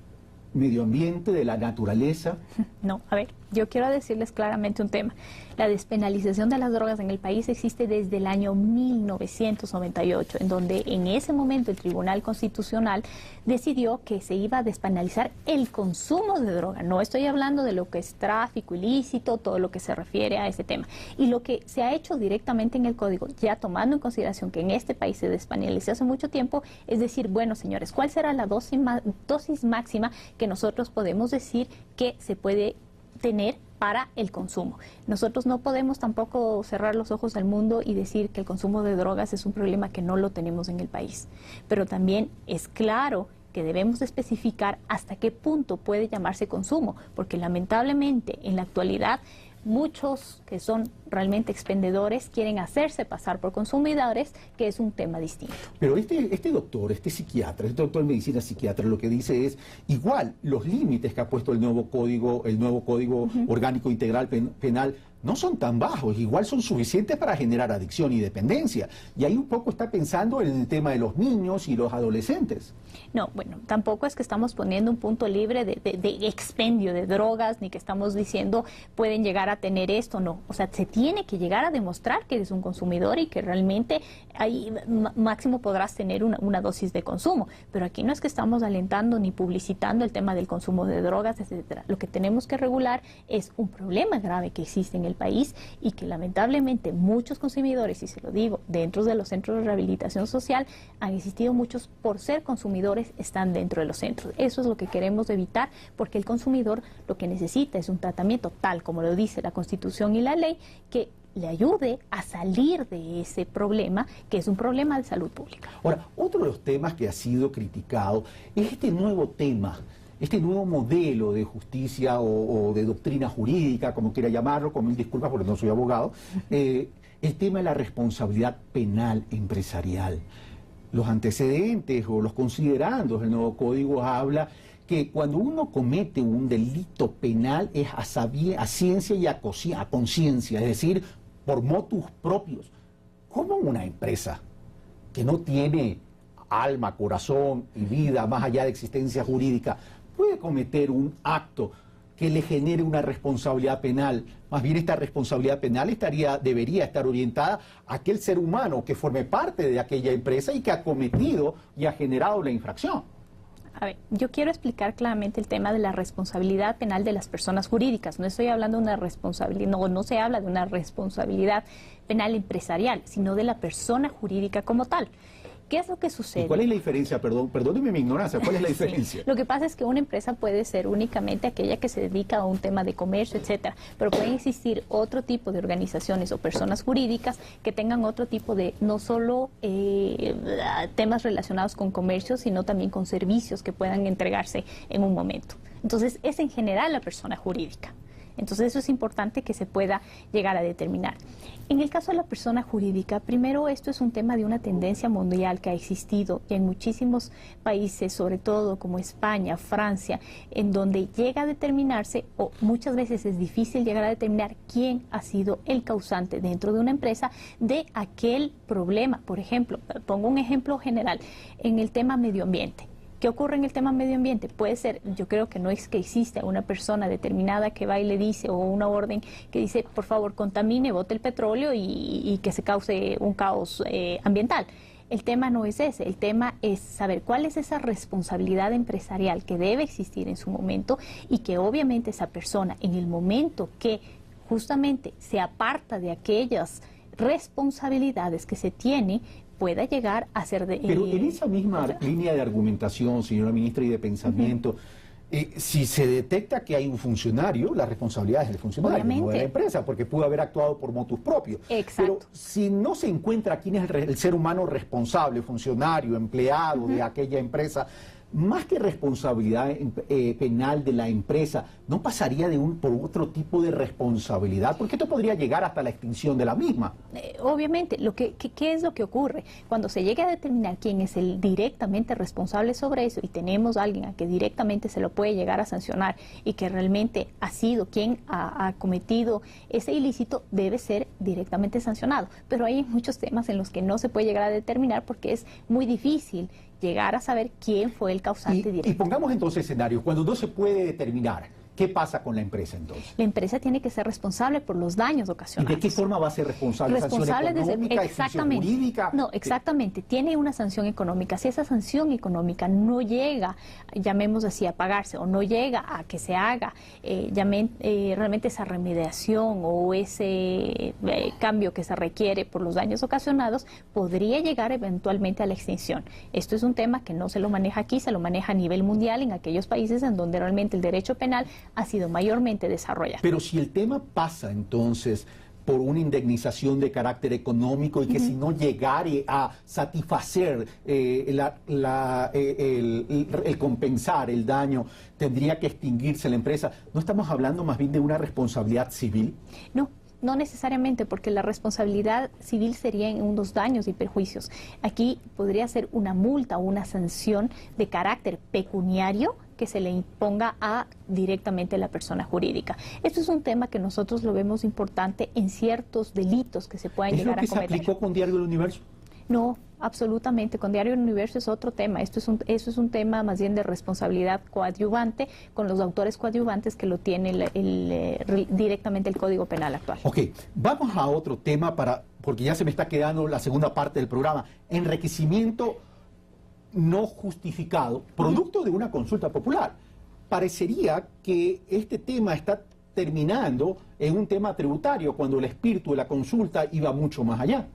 medio ambiente, de la naturaleza. No, a ver, yo quiero decirles claramente un tema. La despenalización de las drogas en el país existe desde el año 1998, en donde en ese momento el Tribunal Constitucional decidió que se iba a despenalizar el consumo de droga. No estoy hablando de lo que es tráfico ilícito, todo lo que se refiere a ese tema. Y lo que se ha hecho directamente en el Código, ya tomando en consideración que en este país se despenalizó hace mucho tiempo, es decir, bueno, señores, ¿cuál será la dosis máxima que nosotros podemos decir que se puede tener para el consumo? Nosotros no podemos tampoco cerrar los ojos al mundo y decir que el consumo de drogas es un problema que no lo tenemos en el país. Pero también es claro que debemos especificar hasta qué punto puede llamarse consumo, porque lamentablemente en la actualidad muchos que son realmente expendedores quieren hacerse pasar por consumidores, que es un tema distinto. Pero este doctor, este psiquiatra, este doctor en medicina psiquiatra, lo que dice es, igual los límites que ha puesto el nuevo código orgánico integral penal no son tan bajos, igual son suficientes para generar adicción y dependencia. Y ahí un poco está pensando en el tema de los niños y los adolescentes. No, bueno, tampoco es que estamos poniendo un punto libre de expendio de drogas, ni que estamos diciendo pueden llegar a tener esto, no. O sea, se tiene que llegar a demostrar que eres un consumidor y que realmente ahí máximo podrás tener una dosis de consumo. Pero aquí no es que estamos alentando ni publicitando el tema del consumo de drogas, etcétera. Lo que tenemos que regular es un problema grave que existe en el país y que lamentablemente muchos consumidores, y se lo digo, dentro de los centros de rehabilitación social han existido muchos por ser consumidores, están dentro de los centros. Eso es lo que queremos evitar, porque el consumidor lo que necesita es un tratamiento tal como lo dice la Constitución y la ley, que le ayude a salir de ese problema, que es un problema de salud pública. Ahora, otro de los temas que ha sido criticado es este nuevo tema, este nuevo modelo de justicia o de doctrina jurídica, como quiera llamarlo, con mil disculpas porque no soy abogado, el tema de la responsabilidad penal empresarial. Los antecedentes o los considerandos del nuevo código habla que cuando uno comete un delito penal es a ciencia y a conciencia, es decir, por motus propios. ¿Cómo una empresa que no tiene alma, corazón y vida más allá de existencia jurídica puede cometer un acto que le genere una responsabilidad penal? Más bien esta responsabilidad penal debería estar orientada a aquel ser humano que forme parte de aquella empresa y que ha cometido y ha generado la infracción. A ver, yo quiero explicar claramente el tema de la responsabilidad penal de las personas jurídicas. No estoy hablando de una responsabilidad, no se habla de una responsabilidad penal empresarial, sino de la persona jurídica como tal. ¿Qué es lo que sucede? ¿Y cuál es la diferencia? Perdóneme mi ignorancia, ¿cuál es la diferencia? Sí. Lo que pasa es que una empresa puede ser únicamente aquella que se dedica a un tema de comercio, etcétera, pero pueden existir otro tipo de organizaciones o personas jurídicas que tengan otro tipo de, no solo temas relacionados con comercio, sino también con servicios que puedan entregarse en un momento. Entonces, es en general la persona jurídica. Entonces eso es importante que se pueda llegar a determinar. En el caso de la persona jurídica, primero esto es un tema de una tendencia mundial que ha existido en muchísimos países, sobre todo como España, Francia, en donde llega a determinarse, o muchas veces es difícil llegar a determinar quién ha sido el causante dentro de una empresa de aquel problema. Por ejemplo, pongo un ejemplo general, en el tema medio ambiente. ¿Qué ocurre en el tema medio ambiente? Puede ser, yo creo que no es que exista una persona determinada que va y le dice, o una orden que dice, por favor, contamine, bote el petróleo y que se cause un caos ambiental. El tema no es ese, el tema es saber cuál es esa responsabilidad empresarial que debe existir en su momento y que obviamente esa persona, en el momento que justamente se aparta de aquellas responsabilidades que se tiene, pueda llegar a ser de... Pero en esa misma línea de argumentación, señora ministra, y de pensamiento, si se detecta que hay un funcionario, la responsabilidad es del funcionario, obviamente, no de la empresa, porque pudo haber actuado por motus propios. Exacto. Pero si no se encuentra quién es el ser humano responsable, funcionario, empleado de aquella empresa, más que responsabilidad penal de la empresa, ¿no pasaría por otro tipo de responsabilidad? Porque esto podría llegar hasta la extinción de la misma. Obviamente, ¿qué es lo que ocurre? Cuando se llegue a determinar quién es el directamente responsable sobre eso y tenemos a alguien a que directamente se lo puede llegar a sancionar y que realmente ha sido quien ha cometido ese ilícito, debe ser directamente sancionado. Pero hay muchos temas en los que no se puede llegar a determinar porque es muy difícil llegar a saber quién fue el causante directo. Y pongamos entonces escenarios, cuando no se puede determinar, ¿qué pasa con la empresa entonces? La empresa tiene que ser responsable por los daños ocasionados. ¿Y de qué forma va a ser responsable? Responsable ¿Sanción económica, extinción jurídica? No, exactamente. Tiene una sanción económica. Si esa sanción económica no llega, llamemos así, a pagarse o no llega a que se haga realmente esa remediación o ese cambio que se requiere por los daños ocasionados, podría llegar eventualmente a la extinción. Esto es un tema que no se lo maneja aquí, se lo maneja a nivel mundial en aquellos países en donde realmente el derecho penal ha sido mayormente desarrollado. Pero si el tema pasa entonces por una indemnización de carácter económico y que si no llegare a satisfacer el compensar el daño, tendría que extinguirse la empresa, ¿no estamos hablando más bien de una responsabilidad civil? No necesariamente, porque la responsabilidad civil sería en unos daños y perjuicios. Aquí podría ser una multa o una sanción de carácter pecuniario que se le imponga directamente a la persona jurídica. Esto es un tema que nosotros lo vemos importante en ciertos delitos que se puedan llegar a cometer. ¿Es lo que se aplicó con Diario del Universo? No, absolutamente. Con Diario del Universo es otro tema. Eso es un tema más bien de responsabilidad coadyuvante con los autores coadyuvantes que lo tiene directamente el Código Penal actual. Ok, vamos a otro tema porque ya se me está quedando la segunda parte del programa. Enriquecimiento no justificado, producto de una consulta popular. Parecería que este tema está terminando en un tema tributario, cuando el espíritu de la consulta iba mucho más allá.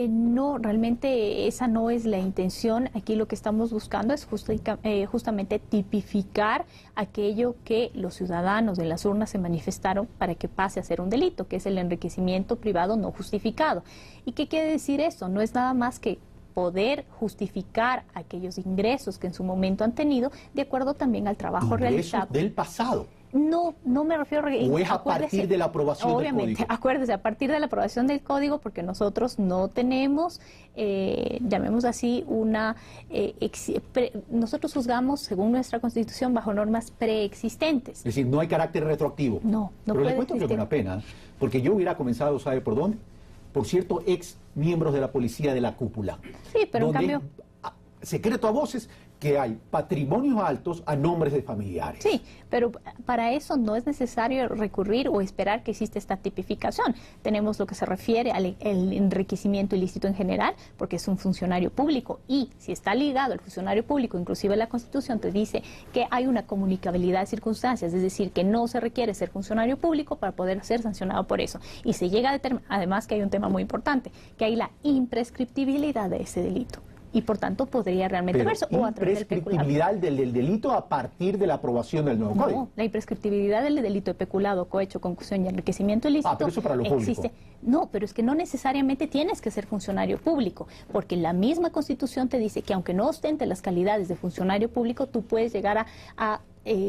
No, realmente esa no es la intención. Aquí lo que estamos buscando es justamente tipificar aquello que los ciudadanos de las urnas se manifestaron para que pase a ser un delito, que es el enriquecimiento privado no justificado. ¿Y qué quiere decir eso? No es nada más que poder justificar aquellos ingresos que en su momento han tenido, de acuerdo también al trabajo realizado. Del pasado. No me refiero a... ¿O es a partir de la aprobación del Código? Obviamente, acuérdese, a partir de la aprobación del Código, porque nosotros no tenemos, llamemos así, nosotros juzgamos, según nuestra Constitución, bajo normas preexistentes. Es decir, no hay carácter retroactivo. No Pero puede le cuento que es existir. una pena, porque yo hubiera comenzado, ¿sabe por dónde? Por cierto, ex miembros de la policía de la cúpula. Sí, pero en donde cambio... secreto a voces que hay patrimonios altos a nombres de familiares. Sí, pero para eso no es necesario recurrir o esperar que exista esta tipificación. Tenemos lo que se refiere al enriquecimiento ilícito en general, porque es un funcionario público, y si está ligado al funcionario público, inclusive la Constitución te dice que hay una comunicabilidad de circunstancias, es decir, que no se requiere ser funcionario público para poder ser sancionado por eso. Y se llega a determinar, además que hay un tema muy importante, que hay la imprescriptibilidad de ese delito. Y por tanto podría realmente verse o a través del peculado. ¿Imprescriptibilidad del delito a partir de la aprobación del nuevo Código? No, la imprescriptibilidad del delito de peculado, cohecho, concusión y enriquecimiento ilícito pero eso para lo existe. público. No, pero es que no necesariamente tienes que ser funcionario público, porque la misma Constitución te dice que aunque no ostente las calidades de funcionario público, tú puedes llegar a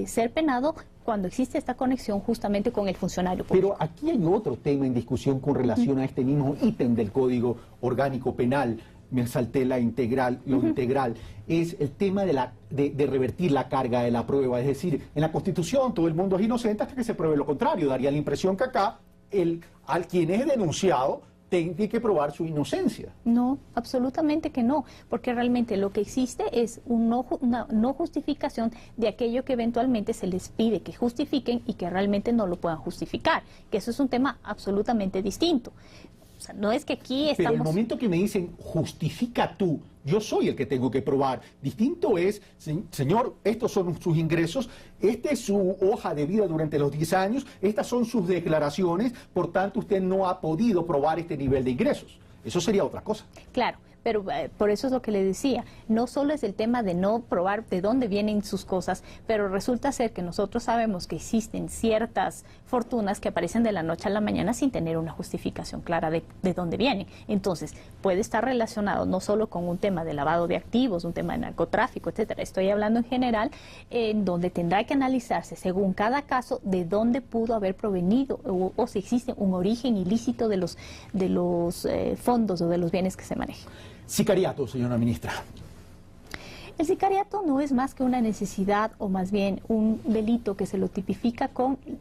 ser penado cuando existe esta conexión justamente con el funcionario público. Pero aquí hay otro tema en discusión con relación a este mismo ítem del Código Orgánico Penal. Me salté lo integral, es el tema de revertir la carga de la prueba. Es decir, en la Constitución todo el mundo es inocente hasta que se pruebe lo contrario. Daría la impresión que acá al quien es denunciado tiene que probar su inocencia. No, absolutamente que no, porque realmente lo que existe es una no justificación de aquello que eventualmente se les pide que justifiquen y que realmente no lo puedan justificar, que eso es un tema absolutamente distinto. O sea, no es que aquí estamos... Pero el momento que me dicen, justifica tú, yo soy el que tengo que probar. Distinto es, señor, estos son sus ingresos, esta es su hoja de vida durante los 10 años, estas son sus declaraciones, por tanto usted no ha podido probar este nivel de ingresos. Eso sería otra cosa. Claro. Pero por eso es lo que le decía, no solo es el tema de no probar de dónde vienen sus cosas, pero resulta ser que nosotros sabemos que existen ciertas fortunas que aparecen de la noche a la mañana sin tener una justificación clara de dónde vienen. Entonces, puede estar relacionado no solo con un tema de lavado de activos, un tema de narcotráfico, etcétera. Estoy hablando en general, en donde tendrá que analizarse según cada caso de dónde pudo haber provenido o si existe un origen ilícito de los fondos o de los bienes que se manejan. Sicariato, señora ministra. El sicariato no es más que una necesidad o más bien un delito que se lo tipifica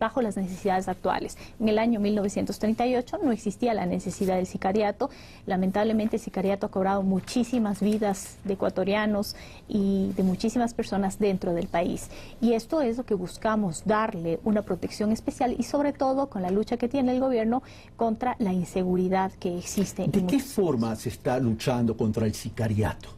bajo las necesidades actuales. En el año 1938 no existía la necesidad del sicariato. Lamentablemente el sicariato ha cobrado muchísimas vidas de ecuatorianos y de muchísimas personas dentro del país. Y esto es lo que buscamos, darle una protección especial y sobre todo con la lucha que tiene el gobierno contra la inseguridad que existe. ¿De qué forma se está luchando contra el sicariato?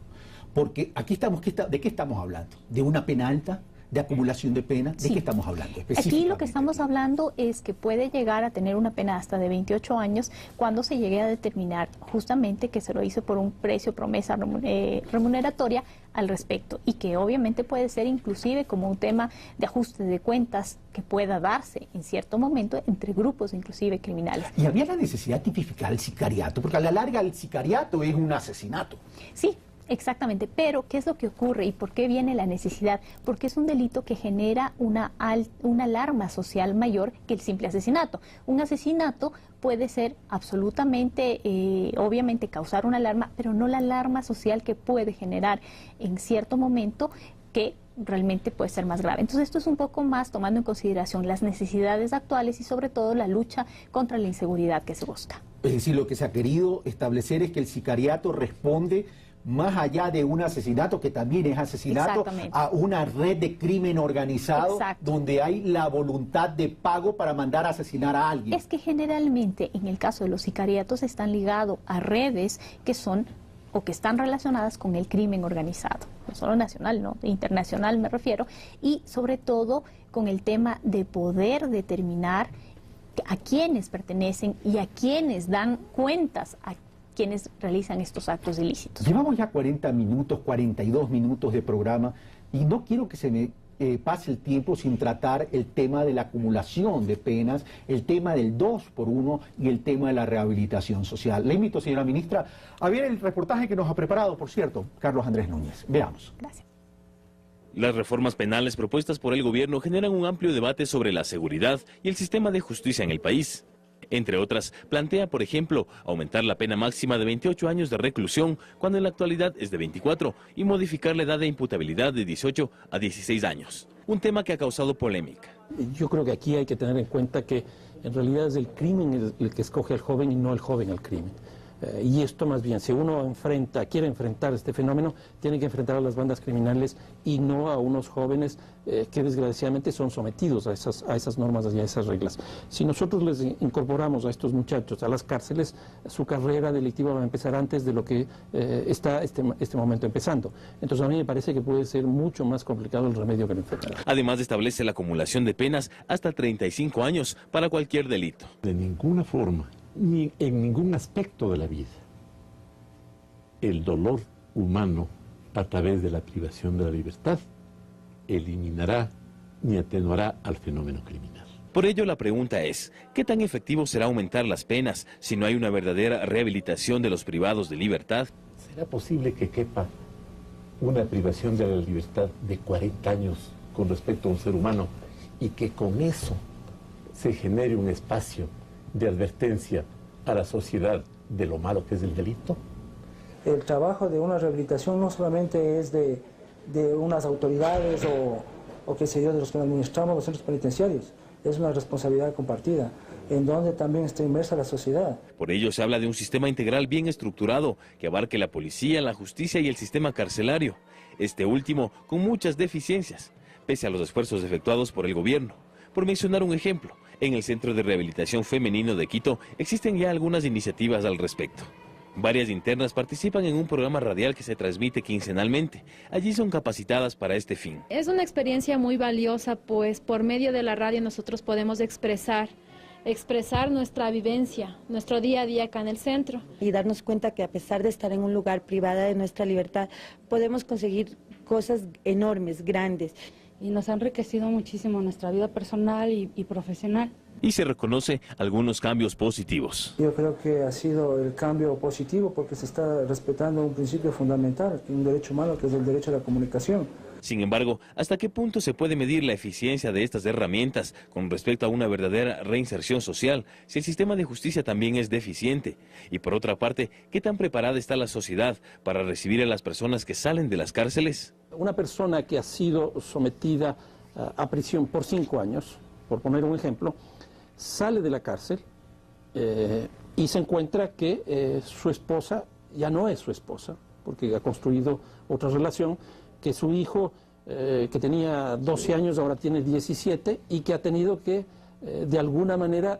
Porque aquí estamos, ¿de qué estamos hablando? ¿De una pena alta? ¿De acumulación de penas? ¿De qué estamos hablando específicamente? Aquí lo que estamos hablando es que puede llegar a tener una pena hasta de 28 años cuando se llegue a determinar justamente que se lo hizo por un precio, promesa remuneratoria al respecto y que obviamente puede ser inclusive como un tema de ajuste de cuentas que pueda darse en cierto momento entre grupos inclusive criminales. ¿Y había la necesidad de tipificar el sicariato? Porque a la larga el sicariato es un asesinato. Sí. Exactamente, pero ¿qué es lo que ocurre y por qué viene la necesidad? Porque es un delito que genera una alarma social mayor que el simple asesinato. Un asesinato puede ser absolutamente, obviamente causar una alarma, pero no la alarma social que puede generar en cierto momento que realmente puede ser más grave. Entonces esto es un poco más tomando en consideración las necesidades actuales y sobre todo la lucha contra la inseguridad que se busca. Es decir, lo que se ha querido establecer es que el sicariato responde más allá de un asesinato, que también es asesinato, a una red de crimen organizado donde hay la voluntad de pago para mandar a asesinar a alguien. Es que generalmente en el caso de los sicariatos están ligados a redes que son o que están relacionadas con el crimen organizado, no solo nacional, no, internacional me refiero, y sobre todo con el tema de poder determinar a quiénes pertenecen y a quiénes dan cuentas, a quienes realizan estos actos ilícitos. Llevamos ya 40 minutos, 42 minutos de programa y no quiero que se me pase el tiempo sin tratar el tema de la acumulación de penas, el tema del 2x1 y el tema de la rehabilitación social. Le invito, señora ministra, a ver el reportaje que nos ha preparado, por cierto, Carlos Andrés Núñez. Veamos. Gracias. Las reformas penales propuestas por el gobierno generan un amplio debate sobre la seguridad y el sistema de justicia en el país. Entre otras, plantea, por ejemplo, aumentar la pena máxima de 28 años de reclusión, cuando en la actualidad es de 24, y modificar la edad de imputabilidad de 18 a 16 años. Un tema que ha causado polémica. Yo creo que aquí hay que tener en cuenta que en realidad es el crimen el que escoge al joven y no el joven al crimen. Y esto más bien, si uno quiere enfrentar este fenómeno, tiene que enfrentar a las bandas criminales y no a unos jóvenes que desgraciadamente son sometidos a esas normas y a esas reglas. Si nosotros les incorporamos a estos muchachos a las cárceles, su carrera delictiva va a empezar antes de lo que está este momento empezando. Entonces a mí me parece que puede ser mucho más complicado el remedio que la enfermedad. Además establece la acumulación de penas hasta 35 años para cualquier delito. De ninguna forma, ni en ningún aspecto de la vida, el dolor humano a través de la privación de la libertad eliminará ni atenuará al fenómeno criminal. Por ello la pregunta es, ¿qué tan efectivo será aumentar las penas si no hay una verdadera rehabilitación de los privados de libertad? ¿Será posible que quepa una privación de la libertad de 40 años con respecto a un ser humano y que con eso se genere un espacio de advertencia a la sociedad de lo malo que es el delito? El trabajo de una rehabilitación no solamente es de unas autoridades o qué sé yo, de los que administramos los centros penitenciarios, es una responsabilidad compartida, en donde también está inmersa la sociedad. Por ello se habla de un sistema integral bien estructurado que abarque la policía, la justicia y el sistema carcelario, este último con muchas deficiencias, pese a los esfuerzos efectuados por el gobierno. Por mencionar un ejemplo, en el Centro de Rehabilitación Femenino de Quito existen ya algunas iniciativas al respecto. Varias internas participan en un programa radial que se transmite quincenalmente. Allí son capacitadas para este fin. Es una experiencia muy valiosa, pues por medio de la radio nosotros podemos expresar nuestra vivencia, nuestro día a día acá en el centro. Y darnos cuenta que a pesar de estar en un lugar privada de nuestra libertad, podemos conseguir cosas enormes, grandes. Y nos ha enriquecido muchísimo nuestra vida personal y profesional. Y se reconoce algunos cambios positivos. Yo creo que ha sido el cambio positivo porque se está respetando un principio fundamental, un derecho humano que es el derecho a la comunicación. Sin embargo, ¿hasta qué punto se puede medir la eficiencia de estas herramientas con respecto a una verdadera reinserción social si el sistema de justicia también es deficiente? Y por otra parte, ¿qué tan preparada está la sociedad para recibir a las personas que salen de las cárceles? Una persona que ha sido sometida a prisión por 5 años, por poner un ejemplo, sale de la cárcel y se encuentra que su esposa ya no es su esposa, porque ha construido otra relación, que su hijo, que tenía 12 años, ahora tiene 17, y que ha tenido que, de alguna manera,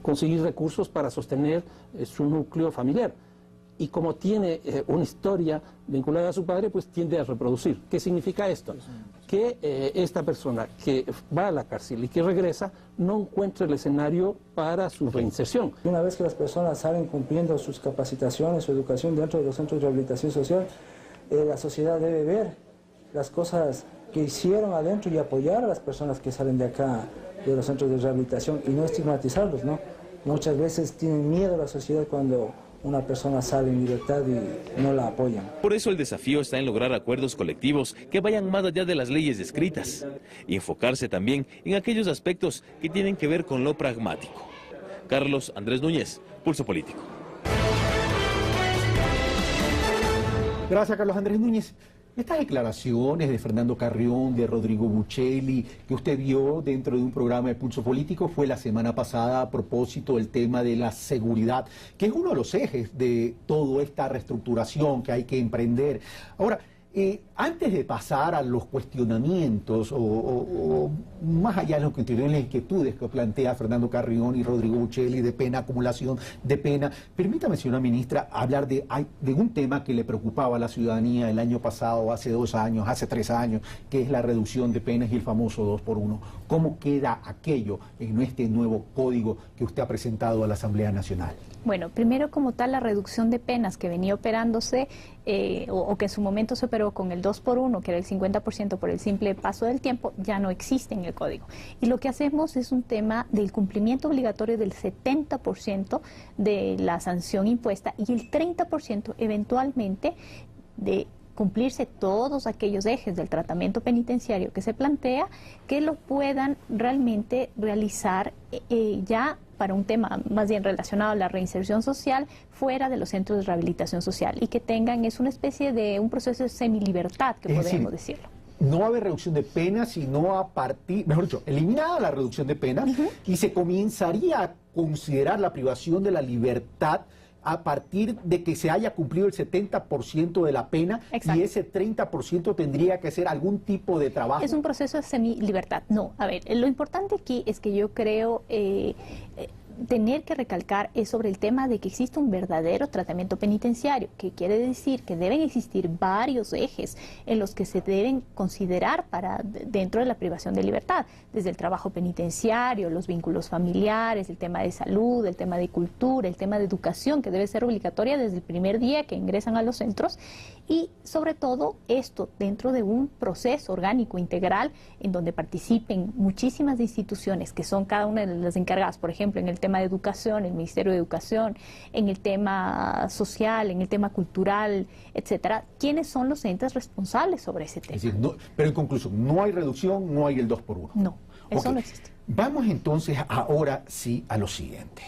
conseguir recursos para sostener su núcleo familiar. Y como tiene una historia vinculada a su padre, pues tiende a reproducir. ¿Qué significa esto? Que esta persona que va a la cárcel y que regresa no encuentra el escenario para su reinserción. Una vez que las personas salen cumpliendo sus capacitaciones, su educación dentro de los centros de rehabilitación social, la sociedad debe ver las cosas que hicieron adentro y apoyar a las personas que salen de acá, de los centros de rehabilitación, y no estigmatizarlos, ¿no? Muchas veces tienen miedo a la sociedad cuando una persona sale en libertad y no la apoyan. Por eso el desafío está en lograr acuerdos colectivos que vayan más allá de las leyes escritas y enfocarse también en aquellos aspectos que tienen que ver con lo pragmático. Carlos Andrés Núñez, Pulso Político. Gracias, Carlos Andrés Núñez. Estas declaraciones de Fernando Carrión, de Rodrigo Buccelli, que usted vio dentro de un programa de Pulso Político, fue la semana pasada a propósito del tema de la seguridad, que es uno de los ejes de toda esta reestructuración que hay que emprender. Ahora, antes de pasar a los cuestionamientos o más allá de las inquietudes que plantea Fernando Carrión y Rodrigo Buccelli de pena, acumulación de pena, permítame, señora ministra, hablar de un tema que le preocupaba a la ciudadanía el año pasado, hace 2 años, hace 3 años, que es la reducción de penas y el famoso 2x1. ¿Cómo queda aquello en este nuevo código que usted ha presentado a la Asamblea Nacional? Bueno, primero, como tal, la reducción de penas que venía operándose o que en su momento se operó con el 2x1, que era el 50% por el simple paso del tiempo, ya no existe en el código. Y lo que hacemos es un tema del cumplimiento obligatorio del 70% de la sanción impuesta y el 30% eventualmente de cumplirse todos aquellos ejes del tratamiento penitenciario que se plantea, que lo puedan realmente realizar ya para un tema más bien relacionado a la reinserción social fuera de los centros de rehabilitación social y que tengan, es una especie de un proceso de semilibertad, que podemos decirlo. No va a haber reducción de penas, sino a partir, mejor dicho, eliminada la reducción de penas y se comenzaría a considerar la privación de la libertad a partir de que se haya cumplido el 70% de la pena. Exacto. Y ese 30% tendría que ser algún tipo de trabajo. Es un proceso de semilibertad. No, a ver, lo importante aquí es que yo creo tener que recalcar es sobre el tema de que existe un verdadero tratamiento penitenciario, que quiere decir que deben existir varios ejes en los que se deben considerar para dentro de la privación de libertad, desde el trabajo penitenciario, los vínculos familiares, el tema de salud, el tema de cultura, el tema de educación, que debe ser obligatoria desde el primer día que ingresan a los centros, Y sobre todo esto dentro de un proceso orgánico integral en donde participen muchísimas instituciones que son cada una de las encargadas, por ejemplo, en el tema de educación, el Ministerio de Educación, en el tema social, en el tema cultural, etcétera. ¿Quiénes son los entes responsables sobre ese tema? Es decir, pero en conclusión, no hay reducción, no hay el 2x1. No, eso no existe. Vamos entonces ahora sí a lo siguiente.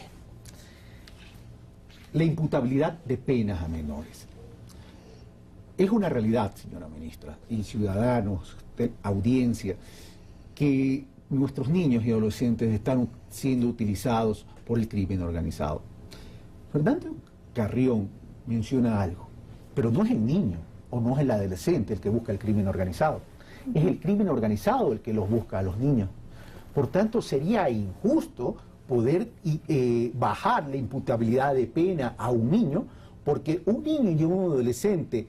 La imputabilidad de penas a menores. Es una realidad, señora ministra, y ciudadanos, audiencia, que nuestros niños y adolescentes están siendo utilizados por el crimen organizado. Fernando Carrión menciona algo, pero no es el niño o no es el adolescente el que busca el crimen organizado. Es el crimen organizado el que los busca a los niños. Por tanto, sería injusto poder bajar la imputabilidad de pena a un niño, porque un niño y un adolescente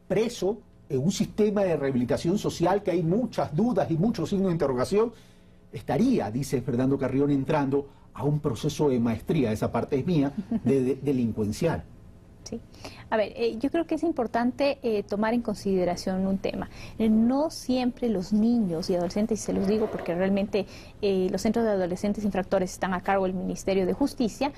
preso en un sistema de rehabilitación social que hay muchas dudas y muchos signos de interrogación, estaría, dice Fernando Carrión, entrando a un proceso de maestría, esa parte es mía, de delincuencial. Sí. A ver, yo creo que es importante tomar en consideración un tema. No siempre los niños y adolescentes, y se los digo porque realmente los centros de adolescentes infractores están a cargo del Ministerio de Justicia,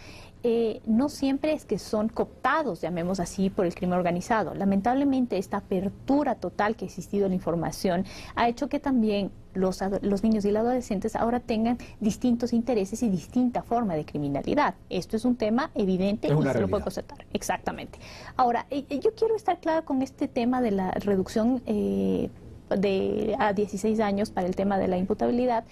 no siempre es que son cooptados, llamemos así, por el crimen organizado. Lamentablemente, esta apertura total que ha existido en la información ha hecho que también los niños y los adolescentes ahora tengan distintos intereses y distinta forma de criminalidad. Esto es un tema evidente y se lo puede constatar. Exactamente. Ahora, yo quiero estar clara con este tema de la reducción a 16 años para el tema de la imputabilidad.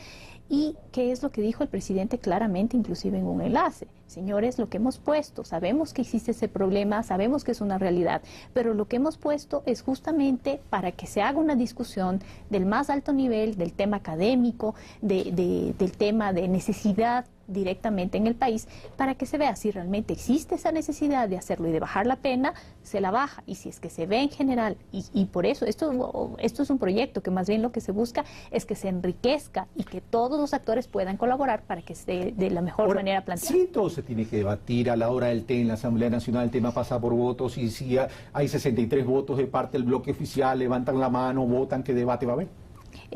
Y qué es lo que dijo el presidente claramente, inclusive en un enlace. Señores, lo que hemos puesto, sabemos que existe ese problema, sabemos que es una realidad, pero lo que hemos puesto es justamente para que se haga una discusión del más alto nivel, del tema académico, del tema de necesidad directamente en el país, para que se vea si realmente existe esa necesidad de hacerlo y de bajar la pena, se la baja. Y si es que se ve en general, y por eso esto es un proyecto que más bien lo que se busca es que se enriquezca y que todos los actores puedan colaborar para que esté de la mejor manera planteado. Sí, todo se tiene que debatir a la hora del té en la Asamblea Nacional, el tema pasa por votos, y si hay 63 votos de parte del bloque oficial, levantan la mano, votan, ¿qué debate va a haber?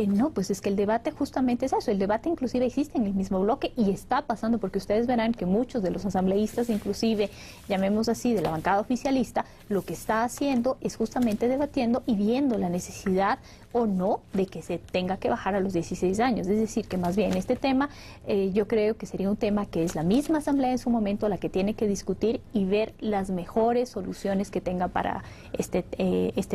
No, pues es que el debate justamente es eso, el debate inclusive existe en el mismo bloque y está pasando, porque ustedes verán que muchos de los asambleístas, inclusive, llamemos así, de la bancada oficialista, lo que está haciendo es justamente debatiendo y viendo la necesidad o no de que se tenga que bajar a los 16 años. Es decir, que más bien este tema, yo creo que sería un tema que es la misma asamblea en su momento la que tiene que discutir y ver las mejores soluciones que tenga para este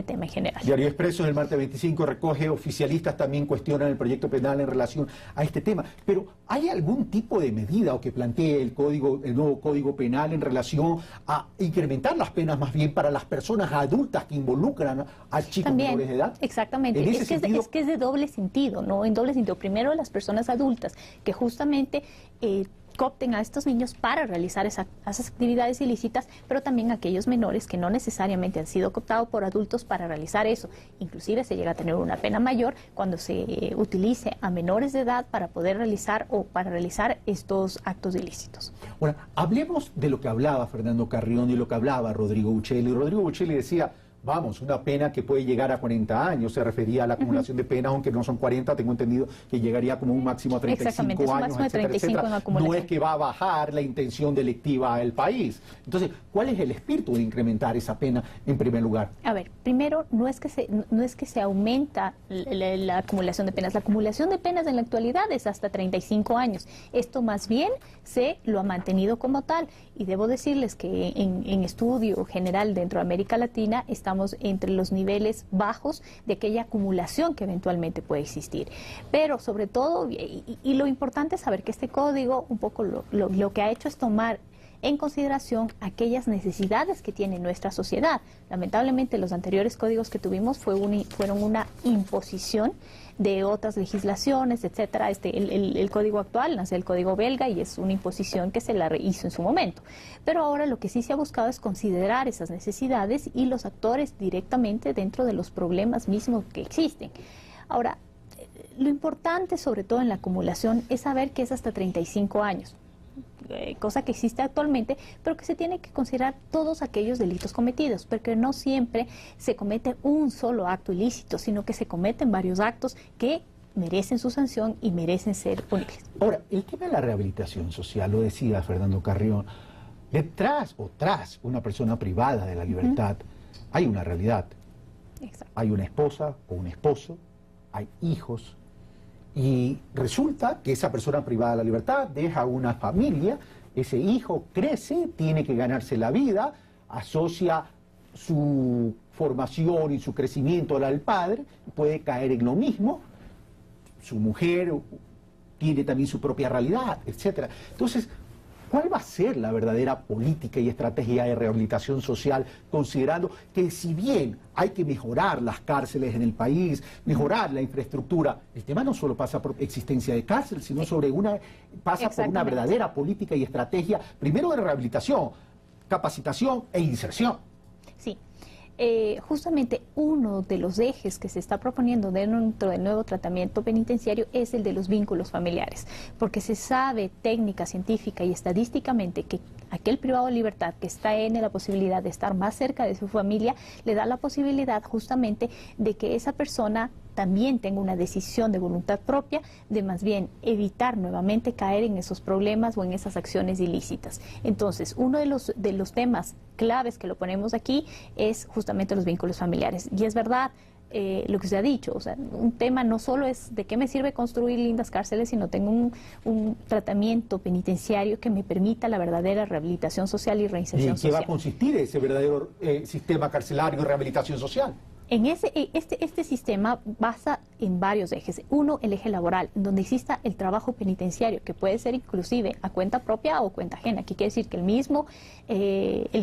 tema en general. Diario Expreso del martes 25 recoge oficialistas también cuestionan el proyecto penal en relación a este tema. Pero ¿hay algún tipo de medida o que plantee el nuevo Código Penal en relación a incrementar las penas más bien para las personas adultas que involucran a chicos también, menores de edad? Exactamente. Es que es de doble sentido, ¿no? En doble sentido. Primero, las personas adultas que justamente coopten a estos niños para realizar esas actividades ilícitas, pero también aquellos menores que no necesariamente han sido cooptados por adultos para realizar eso. Inclusive se llega a tener una pena mayor cuando se utilice a menores de edad para poder realizar estos actos ilícitos. Bueno, hablemos de lo que hablaba Fernando Carrión y lo que hablaba Rodrigo Uccelli. Rodrigo Uccelli decía, vamos, una pena que puede llegar a 40 años, se refería a la acumulación de penas, aunque no son 40, tengo entendido que llegaría como un máximo a 35 años, máximo de 35 etcétera. No es que va a bajar la intención delictiva del país. Entonces, ¿cuál es el espíritu de incrementar esa pena en primer lugar? A ver, primero, no es que se aumenta la acumulación de penas. La acumulación de penas en la actualidad es hasta 35 años. Esto más bien se lo ha mantenido como tal. Y debo decirles que en estudio general dentro de América Latina estamos entre los niveles bajos de aquella acumulación que eventualmente puede existir. Pero sobre todo, y lo importante es saber que este código un poco lo que ha hecho es tomar en consideración aquellas necesidades que tiene nuestra sociedad. Lamentablemente los anteriores códigos que tuvimos fueron una imposición de otras legislaciones, etcétera. El código actual nace el código belga y es una imposición que se la hizo en su momento. Pero ahora lo que sí se ha buscado es considerar esas necesidades y los actores directamente dentro de los problemas mismos que existen. Ahora, lo importante sobre todo en la acumulación es saber que es hasta 35 años. cosa que existe actualmente, pero que se tiene que considerar todos aquellos delitos cometidos, porque no siempre se comete un solo acto ilícito, sino que se cometen varios actos que merecen su sanción y merecen ser punibles. Ahora, el tema de la rehabilitación social, lo decía Fernando Carrión, detrás o tras una persona privada de la libertad hay una realidad. Exacto. Hay una esposa o un esposo, hay hijos, y resulta que esa persona privada de la libertad deja una familia, ese hijo crece, tiene que ganarse la vida, asocia su formación y su crecimiento al padre, puede caer en lo mismo, su mujer tiene también su propia realidad, etc. Entonces, ¿cuál va a ser la verdadera política y estrategia de rehabilitación social, considerando que si bien hay que mejorar las cárceles en el país, mejorar la infraestructura, el tema no solo pasa por existencia de cárcel, sino pasa por una verdadera política y estrategia, primero de rehabilitación, capacitación e inserción? Sí. Justamente uno de los ejes que se está proponiendo dentro del nuevo tratamiento penitenciario es el de los vínculos familiares, porque se sabe técnica, científica y estadísticamente que aquel privado de libertad que está en la posibilidad de estar más cerca de su familia, le da la posibilidad justamente de que esa persona también tenga una decisión de voluntad propia de más bien evitar nuevamente caer en esos problemas o en esas acciones ilícitas. Entonces, uno de los temas claves que lo ponemos aquí es justamente los vínculos familiares. Y es verdad lo que se ha dicho, o sea, un tema no solo es de qué me sirve construir lindas cárceles, sino tengo un tratamiento penitenciario que me permita la verdadera rehabilitación social y reinserción social. ¿Y en qué va a consistir ese verdadero sistema carcelario y rehabilitación social? En este sistema basa en varios ejes. Uno, el eje laboral, donde exista el trabajo penitenciario, que puede ser inclusive a cuenta propia o cuenta ajena. Aquí quiere decir que el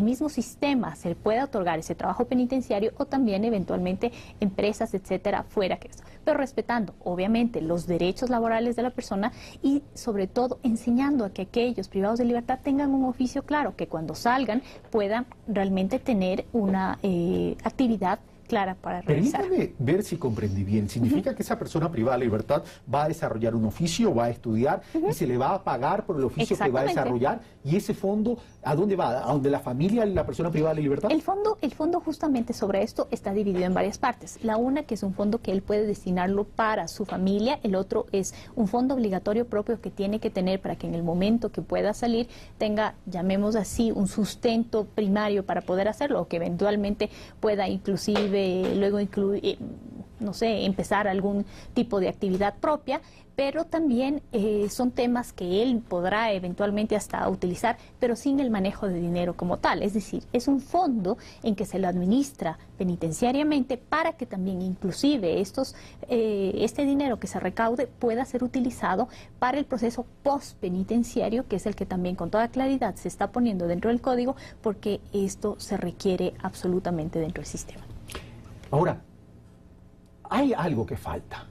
mismo sistema se le puede otorgar ese trabajo penitenciario o también eventualmente empresas, etcétera, fuera que eso. Pero respetando, obviamente, los derechos laborales de la persona y, sobre todo, enseñando a que aquellos privados de libertad tengan un oficio claro, que cuando salgan puedan realmente tener una actividad clara para realizar. Permítame ver si comprendí bien. ¿Significa que esa persona privada de libertad va a desarrollar un oficio, va a estudiar y se le va a pagar por el oficio que va a desarrollar? ¿Y ese fondo a dónde va? ¿A dónde la familia y la persona privada de libertad? El fondo justamente sobre esto está dividido en varias partes. La una, que es un fondo que él puede destinarlo para su familia. El otro es un fondo obligatorio propio que tiene que tener para que en el momento que pueda salir tenga, llamemos así, un sustento primario para poder hacerlo, o que eventualmente pueda inclusive luego incluir, no sé, empezar algún tipo de actividad propia, pero también son temas que él podrá eventualmente hasta utilizar, pero sin el manejo de dinero como tal. Es decir, es un fondo en que se lo administra penitenciariamente para que también inclusive este dinero que se recaude pueda ser utilizado para el proceso postpenitenciario, que es el que también con toda claridad se está poniendo dentro del código, porque esto se requiere absolutamente dentro del sistema. Ahora, hay algo que falta.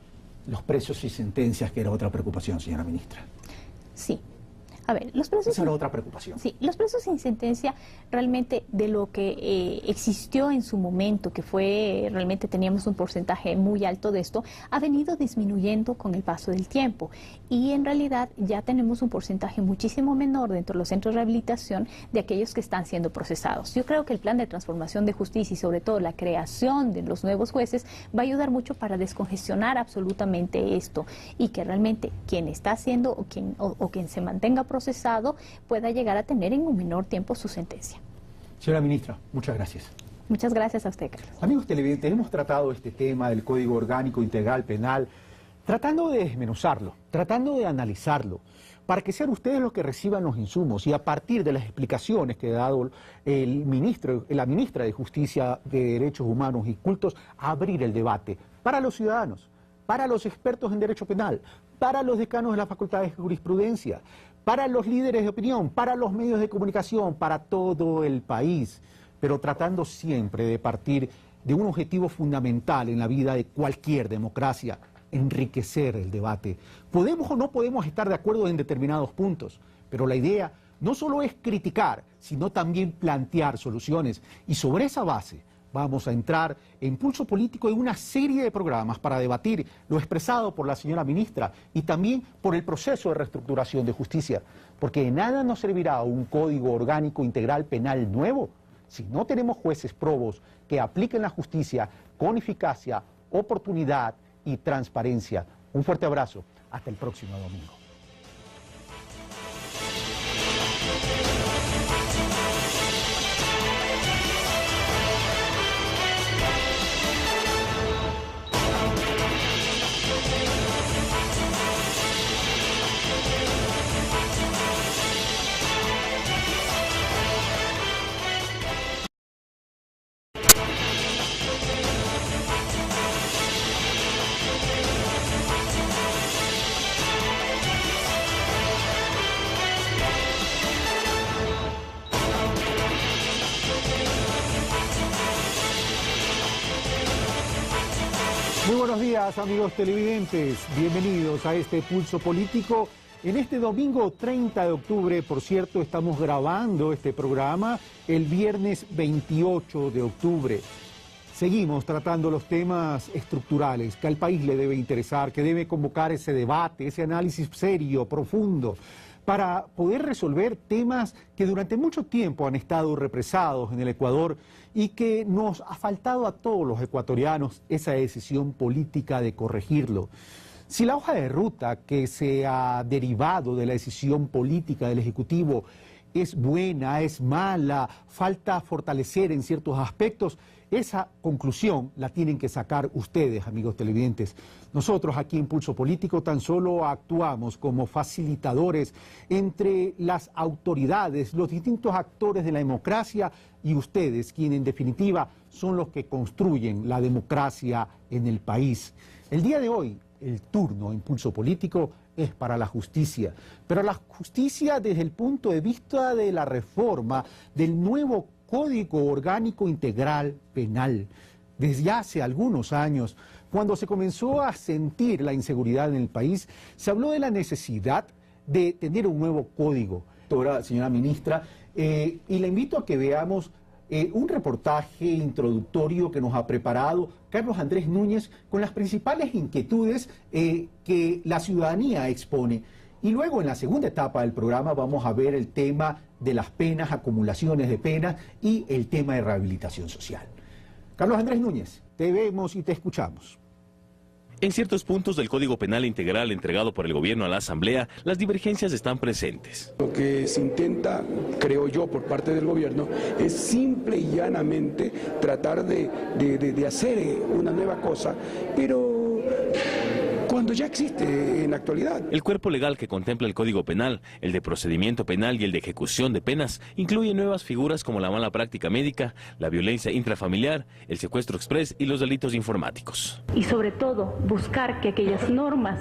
Los presos y sentencias, que era otra preocupación, señora ministra. Sí. A ver, los presos... Esa era otra preocupación. Sí, los presos sin sentencia realmente de lo que existió en su momento, que fue, realmente teníamos un porcentaje muy alto de esto, ha venido disminuyendo con el paso del tiempo. Y en realidad ya tenemos un porcentaje muchísimo menor dentro de los centros de rehabilitación de aquellos que están siendo procesados. Yo creo que el plan de transformación de justicia y sobre todo la creación de los nuevos jueces va a ayudar mucho para descongestionar absolutamente esto y que realmente quien está haciendo o quien se mantenga procesado pueda llegar a tener en un menor tiempo su sentencia. Señora ministra, muchas gracias. Muchas gracias a usted, Carlos. Amigos televidentes, hemos tratado este tema del Código Orgánico Integral Penal, tratando de desmenuzarlo, tratando de analizarlo, para que sean ustedes los que reciban los insumos y a partir de las explicaciones que ha dado la ministra de Justicia, de Derechos Humanos y Cultos, abrir el debate para los ciudadanos, para los expertos en derecho penal, para los decanos de las facultades de jurisprudencia, para los líderes de opinión, para los medios de comunicación, para todo el país, pero tratando siempre de partir de un objetivo fundamental en la vida de cualquier democracia: enriquecer el debate. Podemos o no podemos estar de acuerdo en determinados puntos, pero la idea no solo es criticar, sino también plantear soluciones y sobre esa base vamos a entrar en Pulso Político en una serie de programas para debatir lo expresado por la señora ministra y también por el proceso de reestructuración de justicia, porque de nada nos servirá un código orgánico integral penal nuevo si no tenemos jueces probos que apliquen la justicia con eficacia, oportunidad y transparencia. Un fuerte abrazo. Hasta el próximo domingo. Muy buenos días, amigos televidentes. Bienvenidos a este Pulso Político. En este domingo 30 de octubre, por cierto, estamos grabando este programa el viernes 28 de octubre. Seguimos tratando los temas estructurales que al país le debe interesar, que debe convocar ese debate, ese análisis serio, profundo, para poder resolver temas que durante mucho tiempo han estado represados en el Ecuador y que nos ha faltado a todos los ecuatorianos esa decisión política de corregirlo. Si la hoja de ruta que se ha derivado de la decisión política del Ejecutivo es buena, es mala, falta fortalecer en ciertos aspectos, esa conclusión la tienen que sacar ustedes, amigos televidentes. Nosotros aquí en Pulso Político tan solo actuamos como facilitadores entre las autoridades, los distintos actores de la democracia y ustedes, quienes en definitiva son los que construyen la democracia en el país. El día de hoy, el turno en Pulso Político es para la justicia, pero la justicia desde el punto de vista de la reforma del nuevo Código Orgánico Integral Penal. Desde hace algunos años, cuando se comenzó a sentir la inseguridad en el país, se habló de la necesidad de tener un nuevo código. Señora ministra, y le invito a que veamos un reportaje introductorio que nos ha preparado Carlos Andrés Núñez con las principales inquietudes que la ciudadanía expone. Y luego en la segunda etapa del programa vamos a ver el tema de las penas, acumulaciones de penas y el tema de rehabilitación social. Carlos Andrés Núñez, te vemos y te escuchamos. En ciertos puntos del Código Penal Integral entregado por el gobierno a la Asamblea, las divergencias están presentes. Lo que se intenta, creo yo, por parte del gobierno, es simple y llanamente tratar de hacer una nueva cosa, pero cuando ya existe en la actualidad. El cuerpo legal que contempla el Código Penal, el de procedimiento penal y el de ejecución de penas, incluye nuevas figuras como la mala práctica médica, la violencia intrafamiliar, el secuestro exprés y los delitos informáticos. Y sobre todo, buscar que aquellas normas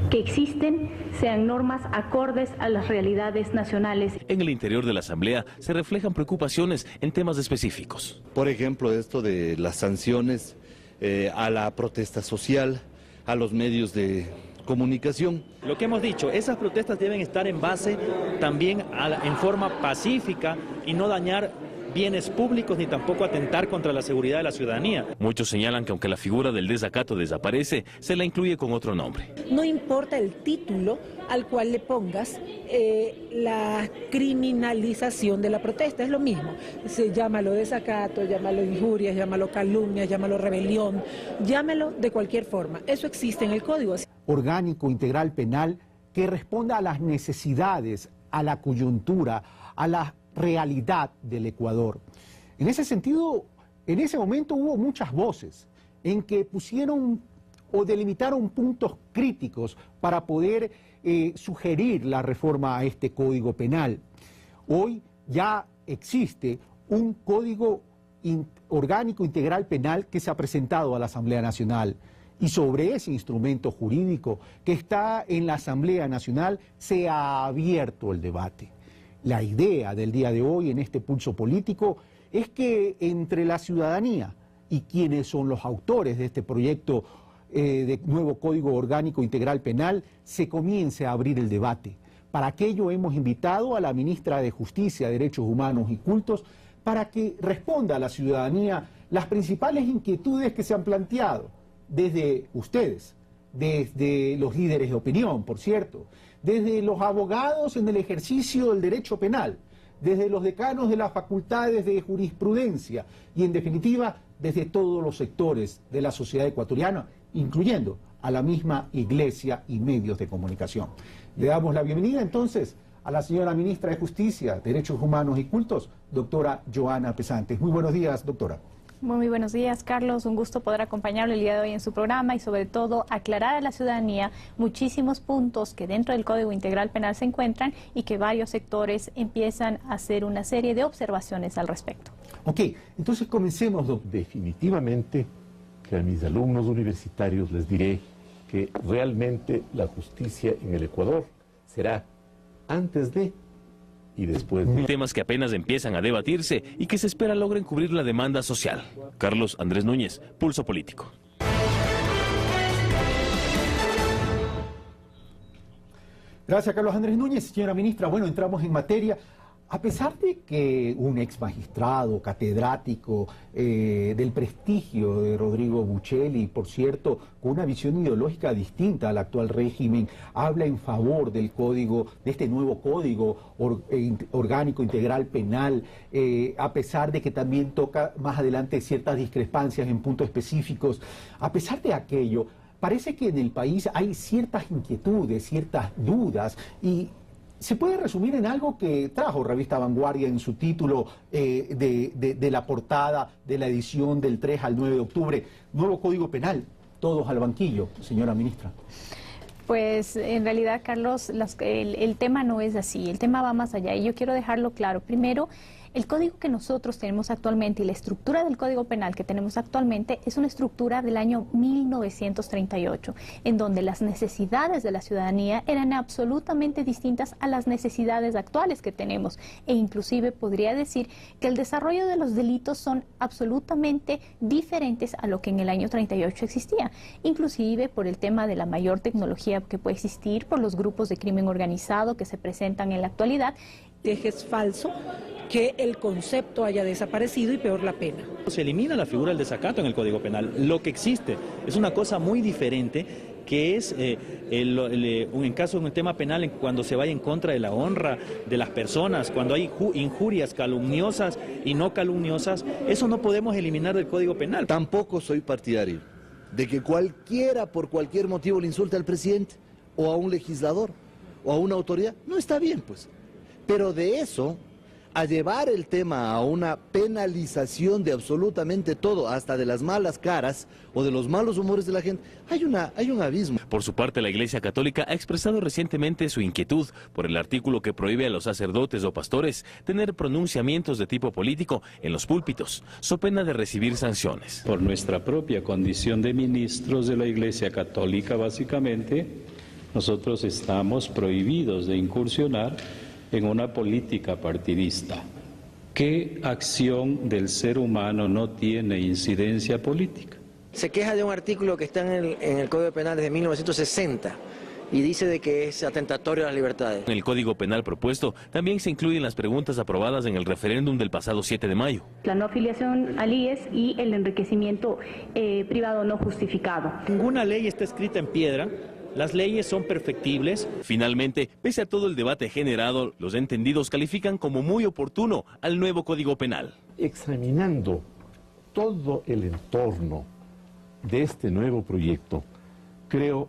que existen sean normas acordes a las realidades nacionales. En el interior de la Asamblea se reflejan preocupaciones en temas específicos. Por ejemplo, esto de las sanciones a la protesta social, a los medios de comunicación. Lo que hemos dicho, esas protestas deben estar en base también en forma pacífica y no dañar bienes públicos ni tampoco atentar contra la seguridad de la ciudadanía. Muchos señalan que aunque la figura del desacato desaparece, se la incluye con otro nombre. No importa el título al cual le pongas, la criminalización de la protesta es lo mismo. Llámalo desacato, llámalo injurias, llámalo calumnias, llámalo rebelión, llámalo de cualquier forma. Eso existe en el código. Orgánico integral penal que responda a las necesidades, a la coyuntura, a la realidad del Ecuador. En ese sentido, en ese momento hubo muchas voces en que pusieron o delimitaron puntos críticos para poder sugerir la reforma a este Código Penal. Hoy ya existe un Código Orgánico Integral Penal que se ha presentado a la Asamblea Nacional. Y sobre ese instrumento jurídico que está en la Asamblea Nacional se ha abierto el debate. La idea del día de hoy en este Pulso Político es que entre la ciudadanía y quienes son los autores de este proyecto de nuevo Código Orgánico Integral Penal se comience a abrir el debate. Para aquello hemos invitado a la ministra de Justicia, Derechos Humanos y Cultos para que responda a la ciudadanía las principales inquietudes que se han planteado desde ustedes, desde los líderes de opinión, por cierto, desde los abogados en el ejercicio del derecho penal, desde los decanos de las facultades de jurisprudencia y, en definitiva, desde todos los sectores de la sociedad ecuatoriana, incluyendo a la misma Iglesia y medios de comunicación. Le damos la bienvenida entonces a la señora Ministra de Justicia, Derechos Humanos y Cultos, doctora Joana Pesantes. Muy buenos días, doctora. Muy buenos días, Carlos. Un gusto poder acompañarlo el día de hoy en su programa y sobre todo aclarar a la ciudadanía muchísimos puntos que dentro del Código Integral Penal se encuentran y que varios sectores empiezan a hacer una serie de observaciones al respecto. Ok, entonces comencemos, doctor. Definitivamente que a mis alumnos universitarios les diré que realmente la justicia en el Ecuador será antes de y después de. Temas que apenas empiezan a debatirse y que se espera logren cubrir la demanda social. Carlos Andrés Núñez, Pulso Político. Gracias, Carlos Andrés Núñez. Señora Ministra, bueno, entramos en materia. A pesar de que un ex magistrado, catedrático del prestigio de Rodrigo Buccelli, por cierto, con una visión ideológica distinta al actual régimen, habla en favor del código, de este nuevo código orgánico integral penal, a pesar de que también toca más adelante ciertas discrepancias en puntos específicos, a pesar de aquello, parece que en el país hay ciertas inquietudes, ciertas dudas y se puede resumir en algo que trajo Revista Vanguardia en su título de la portada de la edición del 3 al 9 de octubre. Nuevo Código Penal, todos al banquillo, señora Ministra. Pues en realidad, Carlos, el tema no es así, el tema va más allá y yo quiero dejarlo claro. Primero, el código que nosotros tenemos actualmente y la estructura del Código Penal que tenemos actualmente es una estructura del año 1938, en donde las necesidades de la ciudadanía eran absolutamente distintas a las necesidades actuales que tenemos. E inclusive podría decir que el desarrollo de los delitos son absolutamente diferentes a lo que en el año 38 existía, inclusive por el tema de la mayor tecnología que puede existir, por los grupos de crimen organizado que se presentan en la actualidad. Es falso que el concepto haya desaparecido y peor la pena. Se elimina la figura del desacato en el Código Penal. Lo que existe es una cosa muy diferente, que es en caso de un tema penal cuando se vaya en contra de la honra de las personas, cuando hay injurias calumniosas y no calumniosas, eso no podemos eliminar del Código Penal. Tampoco soy partidario de que cualquiera por cualquier motivo le insulte al presidente o a un legislador o a una autoridad. No está bien, pues. Pero de eso a llevar el tema a una penalización de absolutamente todo, hasta de las malas caras o de los malos humores de la gente, hay un abismo. Por su parte, la Iglesia Católica ha expresado recientemente su inquietud por el artículo que prohíbe a los sacerdotes o pastores tener pronunciamientos de tipo político en los púlpitos, so pena de recibir sanciones. Por nuestra propia condición de ministros de la Iglesia Católica, básicamente, nosotros estamos prohibidos de incursionar en una política partidista. ¿Qué acción del ser humano no tiene incidencia política? Se queja de un artículo que está en el Código Penal desde 1960 y dice de que es atentatorio a las libertades. En el Código Penal propuesto también se incluyen las preguntas aprobadas en el referéndum del pasado 7 de mayo. La no afiliación al IES y el enriquecimiento privado no justificado. Ninguna ley está escrita en piedra. Las leyes son perfectibles. Finalmente, pese a todo el debate generado, los entendidos califican como muy oportuno al nuevo Código Penal. Examinando todo el entorno de este nuevo proyecto, creo